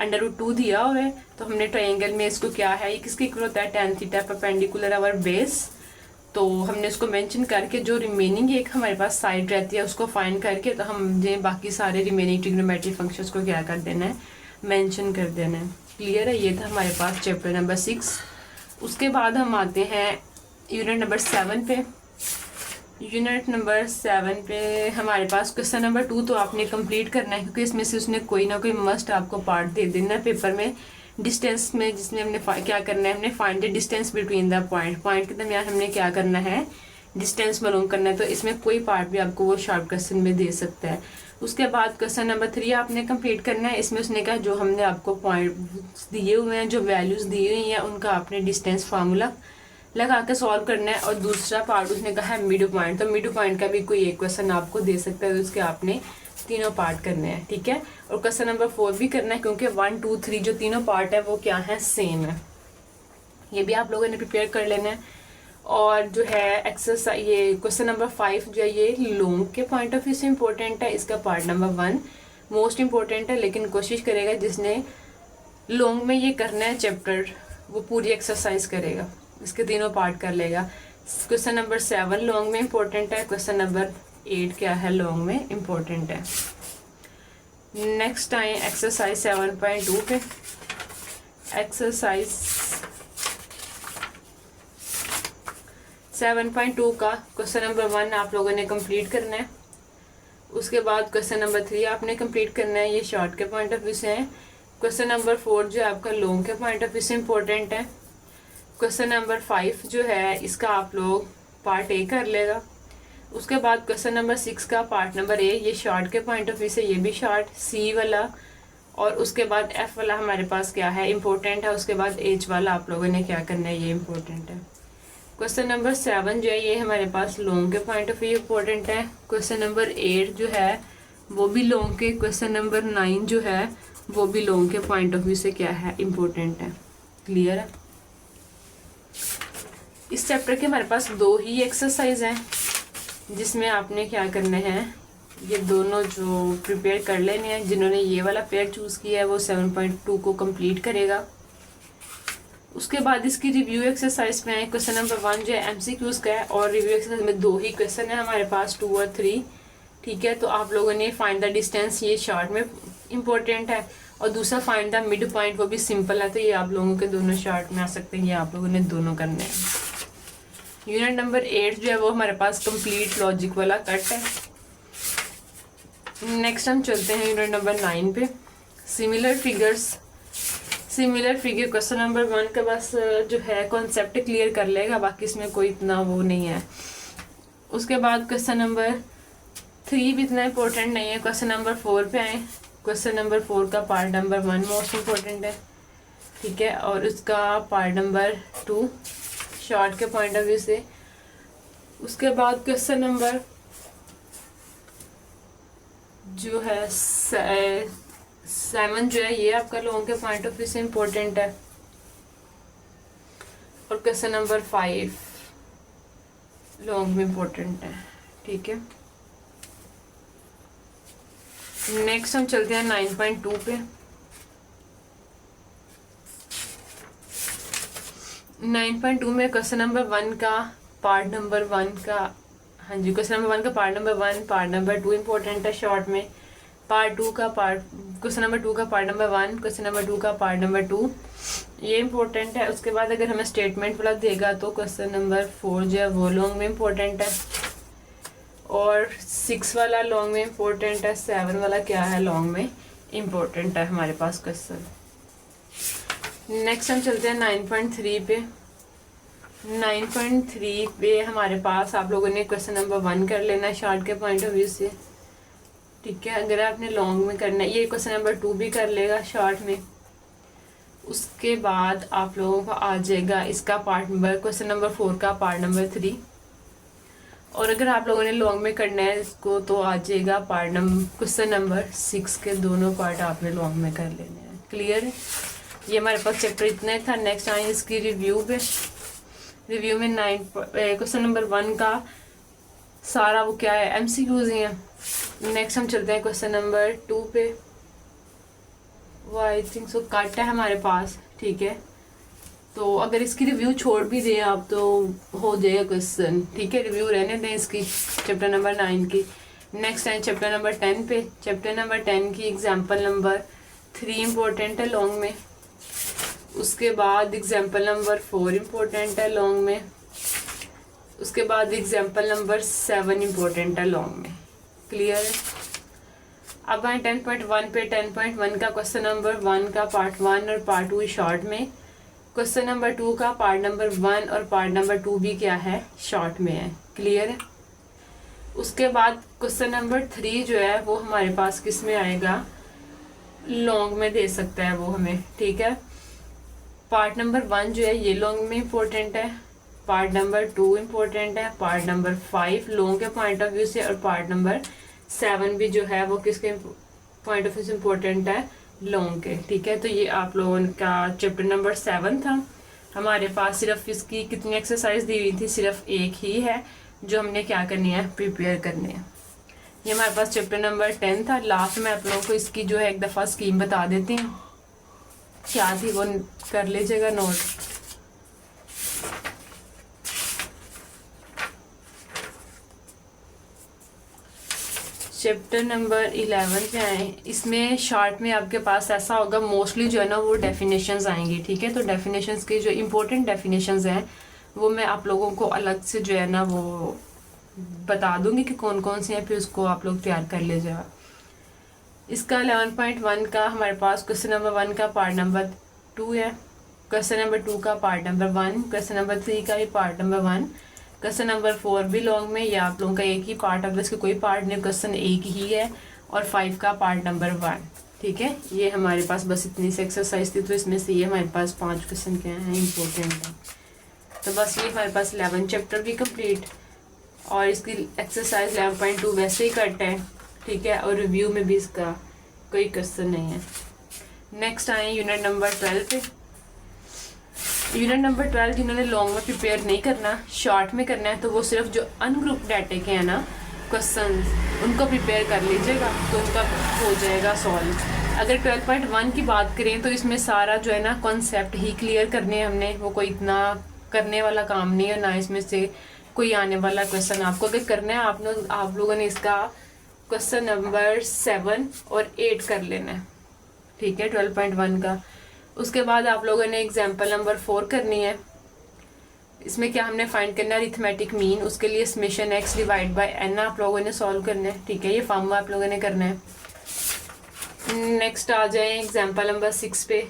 √2 दिया हुआ है। तो हमने ट्राइंगल में इसको क्या है, ये किसके इक्वल होता है, tan theta perpendicular over base. तो हमने इसको मेंशन करके जो रिमेनिंग एक हमारे पास साइड रहती है उसको फाइंड करके, तो हमने बाकी सारे रिमेनिंग ट्रिग्नोमेट्रिक फंक्शंस को क्या कर देना है, मेंशन कर देना है। क्लियर है, ये था हमारे पास चैप्टर नंबर 6। उसके बाद हम आते हैं यूनिट नंबर 7 पे। यूनिट नंबर 7 पे हमारे पास क्वेश्चन नंबर 2 तो आपने कंप्लीट करना है, क्योंकि इसमें से उसने कोई ना कोई मस्ट आपको पार्ट दे देना है पेपर में। डिस्टेंस में जिसमें हमने क्या करना है, हमने find the distance between the point, point के दरमियान हमने क्या करना है, डिस्टेंस मालूम करना है। तो इसमें कोई पार्ट भी आपको वो शॉर्ट क्वेश्चन में दे सकता है। उसके बाद क्वेश्चन नंबर 3 आपने कंप्लीट करना है। इसमें उसने कहा जो हमने आपको पॉइंट दिए हुए हैं, जो वैल्यूज दी हुई हैं, उनका आपने डिस्टेंस फार्मूला लगा के सॉल्व करना है। और दूसरा पार्ट उसने कहा है मिड पॉइंट, तो मिड पॉइंट का भी कोई एक क्वेश्चन आपको दे सकता है, तो उसके आपने तीनों पार्ट करने हैं। ठीक है, और क्वेश्चन नंबर 4 भी करना है, क्योंकि 1, 2, 3 जो तीनों पार्ट है वो क्या है, सेम है। ये भी आप लोगों ने प्रिपेयर कर लेना है। और जो है एक्सरसाइज, ये क्वेश्चन नंबर 5 जो है ये लॉन्ग के पॉइंट ऑफ व्यू से इम्पोर्टेंट है। इसका पार्ट नंबर 1 मोस्ट इम्पोर्टेंट है, लेकिन कोशिश करेगा जिसने लॉन्ग में ये करना है चैप्टर वो पूरी एक्सरसाइज करेगा, इसके तीनों पार्ट कर लेगा। क्वेश्चन नंबर 7 लॉन्ग में इम्पोर्टेंट है, क्वेश्चन नंबर 8 क्या है, लॉन्ग में इम्पोर्टेंट है। नेक्स्ट टाइम एक्सरसाइज 7.2 पे, एक्सरसाइज 7.2 का क्वेश्चन नंबर 1 आप लोगों ने कंप्लीट करना है। उसके बाद क्वेश्चन नंबर 3 आपने कंप्लीट करना है, ये शॉर्ट के पॉइंट ऑफ व्यू से है। क्वेश्चन नंबर 4 जो है आपका लॉन्ग के पॉइंट ऑफ व्यू से इम्पोर्टेंट है। क्वेश्चन नंबर 5 जो है इसका आप लोग पार्ट ए कर लेगा। उसके बाद क्वेश्चन नंबर 6 का पार्ट नंबर ए, ये शॉर्ट के पॉइंट ऑफ व्यू से ये भी शॉर्ट, सी वाला। और उसके बाद एफ वाला हमारे पास क्या है, इम्पोर्टेंट है। उसके बाद एच वाला आप लोगों ने क्या करना है, ये इम्पोर्टेंट है। क्वेश्चन नंबर 7 जो है ये हमारे पास लॉन्ग के पॉइंट ऑफ व्यू इम्पोर्टेंट है। क्वेश्चन नंबर 8 जो है वो भी लॉन्ग के, क्वेश्चन नंबर 9 जो है वो भी लॉन्ग के पॉइंट ऑफ व्यू से क्या है, इम्पोर्टेंट है। क्लियर है। इस चैप्टर के हमारे पास 2 ही एक्सरसाइज हैं जिसमें आपने क्या करने हैं, ये दोनों जो प्रिपेयर कर लेने हैं। जिन्होंने ये वाला पेयर चूज़ किया है वो 7.2 को कंप्लीट करेगा। उसके बाद इसकी रिव्यू एक्सरसाइज में आए। क्वेश्चन नंबर 1 जो है MCQs का है और रिव्यू एक्सरसाइज में 2 ही क्वेश्चन है हमारे पास, 2 और 3। ठीक है, तो आप लोगों ने फाइंड द डिस्टेंस, ये शॉर्ट में इम्पोर्टेंट है, और दूसरा फाइंड द मिड पॉइंट, वो भी सिंपल है, तो ये आप लोगों के दोनों शॉर्ट में आ सकते हैं। ये आप लोगों ने दोनों करने हैं। यूनिट नंबर 8 जो है वो हमारे पास कंप्लीट लॉजिक वाला कट है। नेक्स्ट हम चलते हैं यूनिट नंबर 9 पे, similar figures. Similar figure question number 1 का बस जो है कॉन्सेप्ट क्लियर कर लेगा, बाकी इसमें कोई इतना वो नहीं है। उसके बाद क्वेश्चन नंबर 3 भी इतना इम्पोर्टेंट नहीं है। क्वेश्चन नंबर 4 पे आए। क्वेश्चन नंबर 4 का पार्ट नंबर 1 मोस्ट इम्पोर्टेंट है। ठीक है, और उसका पार्ट नंबर 2 शॉर्ट के पॉइंट ऑफ व्यू से। उसके बाद क्वेश्चन नंबर जो है 7 जो है ये आपका लॉन्ग के पॉइंट ऑफ व्यू से इम्पोर्टेंट है, और क्वेश्चन नंबर 5 लॉन्ग में इम्पोर्टेंट है। ठीक है, नेक्स्ट हम चलते हैं 9.2 पे। 9.2 में क्वेश्चन नंबर 1 का पार्ट नंबर 1 का, हाँ जी, क्वेश्चन नंबर 1 का part number 1, part number 2 important है शॉर्ट में। पार्ट 2 का क्वेश्चन नंबर 2 का पार्ट नंबर 1, क्वेश्चन नंबर 2 का पार्ट नंबर 2, ये इम्पोर्टेंट है। उसके बाद अगर हमें स्टेटमेंट वाला देगा तो क्वेश्चन नंबर 4 जो है वो लॉन्ग में इम्पोर्टेंट है, और 6 वाला लॉन्ग में इम्पोर्टेंट है, 7 वाला क्या है लॉन्ग में इम्पोर्टेंट है हमारे पास क्वेश्चन। नेक्स्ट हम चलते हैं 9.3 पे। 9.3 पे हमारे पास आप लोगों ने क्वेश्चन नंबर 1 कर लेना है शॉर्ट के पॉइंट ऑफ व्यू से। ठीक है, अगर आपने लॉन्ग में करना है, ये क्वेश्चन नंबर 2 भी कर लेगा शॉर्ट में। उसके बाद आप लोगों को आ जाएगा इसका पार्ट नंबर, क्वेश्चन नंबर 4 का पार्ट नंबर 3, और अगर आप लोगों ने लॉन्ग में करना है इसको तो आ जाएगा क्वेश्चन नंबर 6 के दोनों पार्ट आपने लॉन्ग में कर लेने हैं। क्लियर है, ये हमारे पास चैप्टर इतना ही था। नेक्स्ट आए इसकी रिव्यू पे। रिव्यू में क्वेश्चन नंबर 1 का सारा वो क्या है, MCQs ही है। नेक्स्ट हम चलते हैं क्वेश्चन नंबर 2 पे, वो आई थिंक सो कट है हमारे पास। ठीक है, तो अगर इसकी रिव्यू छोड़ भी दें आप तो हो जाएगा क्वेश्चन। ठीक है, रिव्यू रहने दें इसकी चैप्टर नंबर 9 की। नेक्स्ट है चैप्टर नंबर 10 पे। चैप्टर नंबर 10 की एग्जाम्पल नंबर 3 इम्पोर्टेंट है लॉन्ग में। उसके बाद एग्जाम्पल नंबर 4 इम्पोर्टेंट है लॉन्ग में। उसके बाद एग्जाम्पल नंबर 7 इम्पोर्टेंट है लॉन्ग में। क्लियर है, अब आए 10.1 पे। 10.1 का क्वेश्चन नंबर 1 का पार्ट 1 और पार्ट 2 शॉर्ट में। क्वेश्चन नंबर 2 का पार्ट नंबर 1 और पार्ट नंबर 2 भी क्या है, शॉर्ट में है। क्लियर है, उसके बाद क्वेश्चन नंबर 3 जो है वो हमारे पास किस में आएगा, लॉन्ग में दे सकता है वो हमें। ठीक है, पार्ट नंबर 1 जो है ये लॉन्ग में इम्पोर्टेंट है, पार्ट नंबर 2 इम्पोर्टेंट है, पार्ट नंबर 5 लॉन्ग के पॉइंट ऑफ व्यू से, और पार्ट नंबर 7 भी जो है वो किसके पॉइंट ऑफ व्यू से इम्पोर्टेंट है, लॉन्ग के। ठीक है, तो ये आप लोगों का चैप्टर नंबर 7 था। हमारे पास सिर्फ इसकी कितनी एक्सरसाइज दी हुई थी, सिर्फ एक ही है जो हमने क्या करनी है, प्रिपेयर करनी है। ये हमारे पास चैप्टर नंबर 10 था। लास्ट में आप लोगों को इसकी जो है एक दफ़ा स्कीम बता देती हूँ, क्या थी वो कर लीजिएगा नोट। चैप्टर नंबर 11 पे आए। इसमें शॉर्ट में आपके पास ऐसा होगा, मोस्टली जो है ना वो डेफिनेशंस आएंगी। ठीक है, तो डेफिनेशंस के जो इम्पोर्टेंट डेफिनेशंस हैं वो मैं आप लोगों को अलग से जो है ना वो बता दूंगी कि कौन कौन से हैं, फिर उसको आप लोग तैयार कर लीजिएगा। इसका 11.1 का हमारे पास क्वेश्चन नंबर 1 का पार्ट नंबर 2 है, क्वेश्चन नंबर 2 का पार्ट नंबर 1, क्वेश्चन नंबर 3 का भी पार्ट नंबर 1, क्वेश्चन नंबर 4 भी लॉन्ग में, या आप लोगों का एक ही पार्ट है, इसका कोई पार्ट नहीं, क्वेश्चन एक ही है, और 5 का पार्ट नंबर 1। ठीक है, ये हमारे पास बस इतनी सी एक्सरसाइज थी, तो इसमें से ये हमारे पास 5 क्वेश्चन क्या हैं, इम्पोर्टेंट है। तो बस ये हमारे पास 11 चैप्टर भी कंप्लीट, और इसकी एक्सरसाइज 11.2 वैसे ही कट है। ठीक है, और रिव्यू में भी इसका कोई क्वेश्चन नहीं है। नेक्स्ट आए यूनिट नंबर 12 पे। यूनिट नंबर 12 जिन्होंने लॉन्ग में प्रिपेयर नहीं करना, शॉर्ट में करना है, तो वो सिर्फ जो अनग्रुप डाटे के हैं ना क्वेश्चन, उनको प्रिपेयर कर लीजिएगा तो उनका हो जाएगा सॉल्व। अगर 12.1 की बात करें तो इसमें सारा जो है ना कॉन्सेप्ट ही क्लियर करने हैं हमने, वो कोई इतना करने वाला काम नहीं है, ना इसमें से कोई आने वाला क्वेश्चन आपको अगर करना है आप लोगों ने इसका क्वेश्चन नंबर 7 और 8 कर लेना है, ठीक है, 12.1 का। उसके बाद आप लोगों ने एग्जाम्पल नंबर 4 करनी है। इसमें क्या हमने फाइंड करना है, अरिथमेटिक मीन, उसके लिए summation x divide by n आप लोगों ने सॉल्व करना है, ठीक है, ये फार्मूला आप लोगों ने करना है। नेक्स्ट आ जाए एग्जाम्पल नंबर 6 पे,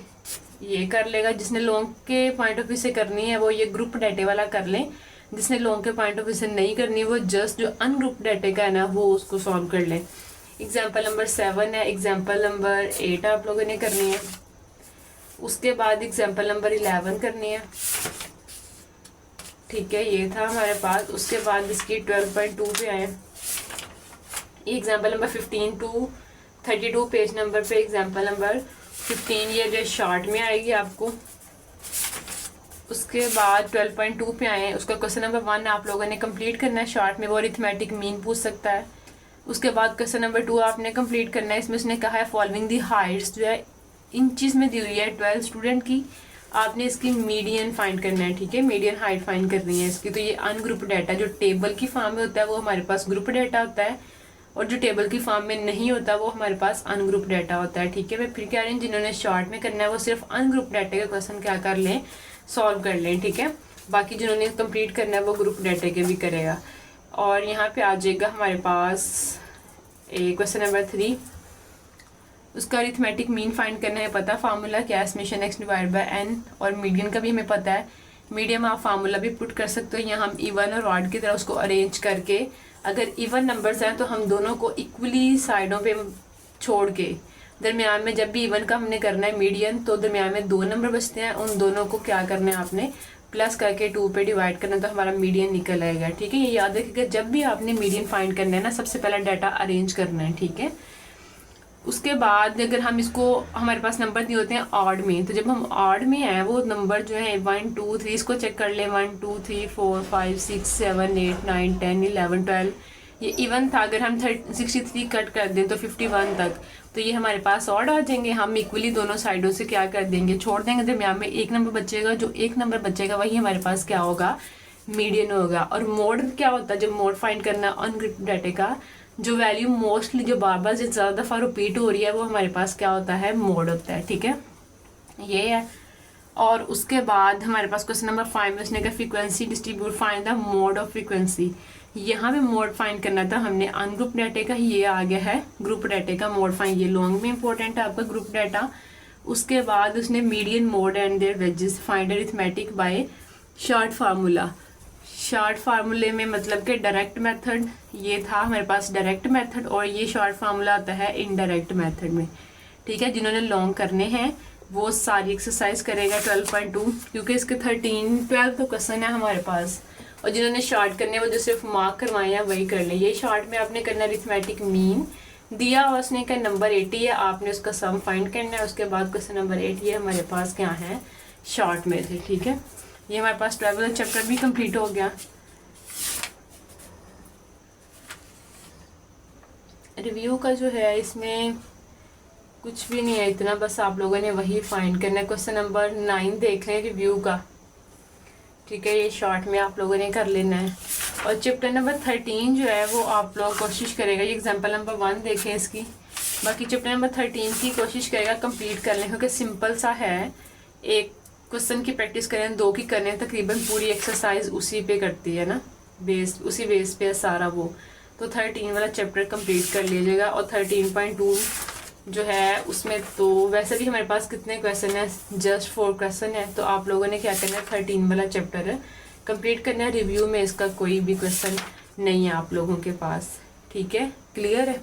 ये कर लेगा जिसने लॉन्ग के पॉइंट ऑफ व्यू से करनी है वो ये ग्रुप डाटे वाला कर लें, जिसने लॉन्ग के पॉइंट ऑफ व्यू से नहीं करनी वो जस्ट जो अनग्रुप डाटे का है ना वो उसको सॉल्व कर लें। एग्जाम्पल नंबर 7 है, एग्जाम्पल नंबर 8 आप लोगों ने करनी है। उसके बाद एग्जाम्पल नंबर 11 करनी है, ठीक है, ये था हमारे पास। उसके बाद इसकी 12.2 पे आए, example number 15 to 32 page number पे एग्जाम्पल नंबर 15 ये जो शॉर्ट में आएगी आपको। उसके बाद 12.2 पे आए, उसका क्वेश्चन नंबर 1 आप लोगों ने कंप्लीट करना है शॉर्ट में, वो अरिथमेटिक मीन पूछ सकता है। उसके बाद क्वेश्चन नंबर 2 आपने कंप्लीट करना है, इसमें उसने कहा है फॉलोइंग दी हाइट्स जो है इंचेस में दी हुई है 12 स्टूडेंट की, आपने इसकी मीडियन फाइंड करना है, ठीक है, मीडियन हाइट फाइंड करनी है इसकी। तो ये अनग्रुप डाटा जो टेबल की फॉर्म में होता है वो हमारे पास ग्रुप डाटा होता है, और जो टेबल की फॉर्म में नहीं होता वो हमारे पास अनग्रुप डाटा होता है, ठीक है। मैं फिर कह रही हूँ जिन्होंने शॉर्ट में करना है वो सिर्फ अनग्रुप डाटा के क्वेश्चन क्या कर लें, सॉल्व कर लें, ठीक है। बाकी जिन्होंने कंप्लीट करना है वो ग्रुप डाटा के भी करेगा। और यहाँ पे आ जाएगा हमारे पास क्वेश्चन नंबर 3, उसका अरिथमेटिक मीन फाइंड करना है, पता फार्मूला क्या है, summation x divide by n, और मीडियन का भी हमें पता है। मीडियम आप फार्मूला भी पुट कर सकते हो, यहाँ हम इवन और ऑड की तरह उसको अरेंज करके, अगर इवन नंबर्स हैं तो हम दोनों को इक्वली साइडों पे छोड़ के दरमियान में, जब भी इवन का हमने करना है मीडियन तो दरमियान में 2 नंबर बचते हैं, उन दोनों को क्या करना है आपने प्लस करके 2 पे डिवाइड करना, तो हमारा मीडियन निकल आएगा, ठीक है। ये याद रखिएगा जब भी आपने मीडियन फाइंड करना है ना सबसे पहला डाटा अरेंज करना है, ठीक है। उसके बाद अगर हम इसको, हमारे पास नंबर दिए होते हैं ऑड में, तो जब हम ऑड में हैं वो नंबर जो है 1 2 3 इसको चेक कर लें, 1 2 3 4 5 6 7 8 9 10 11 12, ये इवन था। अगर हम 63 कट कर दें तो 51 तक, तो ये हमारे पास ऑड आ जाएंगे। हम इक्वली दोनों साइडों से क्या कर देंगे, छोड़ देंगे, दरमियान में एक नंबर बचेगा, जो एक नंबर बचेगा वही हमारे पास क्या होगा, मीडियन होगा। और मोड क्या होता है, जब मोड फाइंड करना अनग्रुप डाटे का, जो वैल्यू मोस्टली जो बार बार ज़्यादा दफ़ा रिपीट हो रही है वो हमारे पास क्या होता है, मोड होता है, ठीक है, ये है। और उसके बाद हमारे पास क्वेश्चन नंबर 5 में उसने कहा frequency distribute find the mode of frequency, यहाँ पे मोड फाइंड करना था हमने अनग्रुप डाटे का, ये आ गया है ग्रुप डाटे का मोड फाइंड, ये लॉन्ग में इंपॉर्टेंट है आपका ग्रुप डाटा। उसके बाद उसने median mode and their wages find arithmetic by short formula, short फार्मूले में मतलब कि डायरेक्ट मेथड, ये था हमारे पास डायरेक्ट मेथड, और ये शॉर्ट फार्मूला आता है इनडायरेक्ट मेथड में, ठीक है। जिन्होंने लॉन्ग करने हैं वो सारी एक्सरसाइज करेगा 12.2, क्योंकि इसके 12 तो क्वेश्चन है हमारे पास, और जिन्होंने शॉर्ट करने वो जो सिर्फ मार्क करवाए हैं वही कर ले। ये शॉर्ट में आपने करना अरिथमेटिक मीन दिया और उसने का नंबर 80 है, आपने उसका सम फाइंड करना है। उसके बाद क्वेश्चन नंबर 8 ये हमारे पास क्या है, शॉर्ट में थे, ठीक है। ये हमारे पास 12 चैप्टर भी कंप्लीट हो गया। रिव्यू का जो है इसमें कुछ भी नहीं है इतना, बस आप लोगों ने वही फाइंड करना है। क्वेश्चन नंबर 9 देख लें रिव्यू का, ठीक है, ये शॉर्ट में आप लोगों ने कर लेना है। और चैप्टर नंबर 13 जो है वो आप लोग कोशिश करेगा, ये एग्जाम्पल नंबर 1 देखें इसकी, बाकी चैप्टर नंबर 13 की कोशिश करेगा कंप्लीट कर लें, क्योंकि सिंपल सा है। एक क्वेश्चन की प्रैक्टिस करें, 2 की करें, तकरीबन पूरी एक्सरसाइज उसी पे करती है ना, बेस उसी बेस पे है सारा वो। तो 13 वाला चैप्टर कंप्लीट कर लीजिएगा। और 13.2 जो है उसमें तो वैसे भी हमारे पास कितने क्वेश्चन है, जस्ट 4 क्वेश्चन है, तो आप लोगों ने क्या करना है 13 वाला चैप्टर है कंप्लीट करना है। रिव्यू में इसका कोई भी क्वेश्चन नहीं है आप लोगों के पास, ठीक है, क्लियर है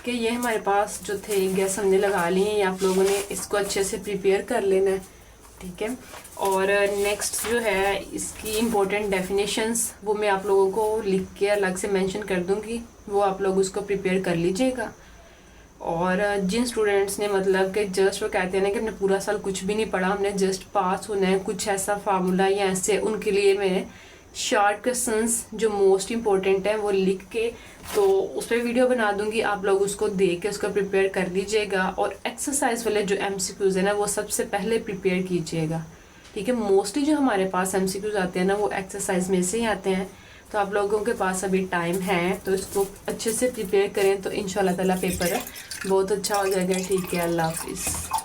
कि ये हमारे पास जो थे गैस हमने लगा लिए हैं, आप लोगों ने इसको अच्छे से प्रिपेयर कर लेना है, ठीक है। और नेक्स्ट जो है इसकी इम्पोर्टेंट डेफिनेशंस वो मैं आप लोगों को लिख के अलग से मेंशन कर दूंगी, वो आप लोग उसको प्रिपेयर कर लीजिएगा। और जिन स्टूडेंट्स ने मतलब कि जस्ट वो कहते हैं ना कि हमने पूरा साल कुछ भी नहीं पढ़ा, हमने जस्ट पास होना है, कुछ ऐसा फार्मूला या ऐसे, उनके लिए मैं शॉर्ट क्वेश्चंस जो मोस्ट इम्पोर्टेंट है वो लिख के तो उस पर वीडियो बना दूंगी। आप लोग उसको देख के उसको प्रिपेयर कर लीजिएगा। और एक्सरसाइज वाले जो MCQs है ना वो सबसे पहले प्रिपेयर कीजिएगा, ठीक है। मोस्टली जो हमारे पास MCQs आते हैं ना वो एक्सरसाइज में से ही आते हैं। तो आप लोगों के पास अभी टाइम है तो इसको अच्छे से प्रिपेयर करें तो इंशाल्लाह ताला पेपर बहुत अच्छा हो जाएगा। ठीक है, अल्लाह हाफिज़।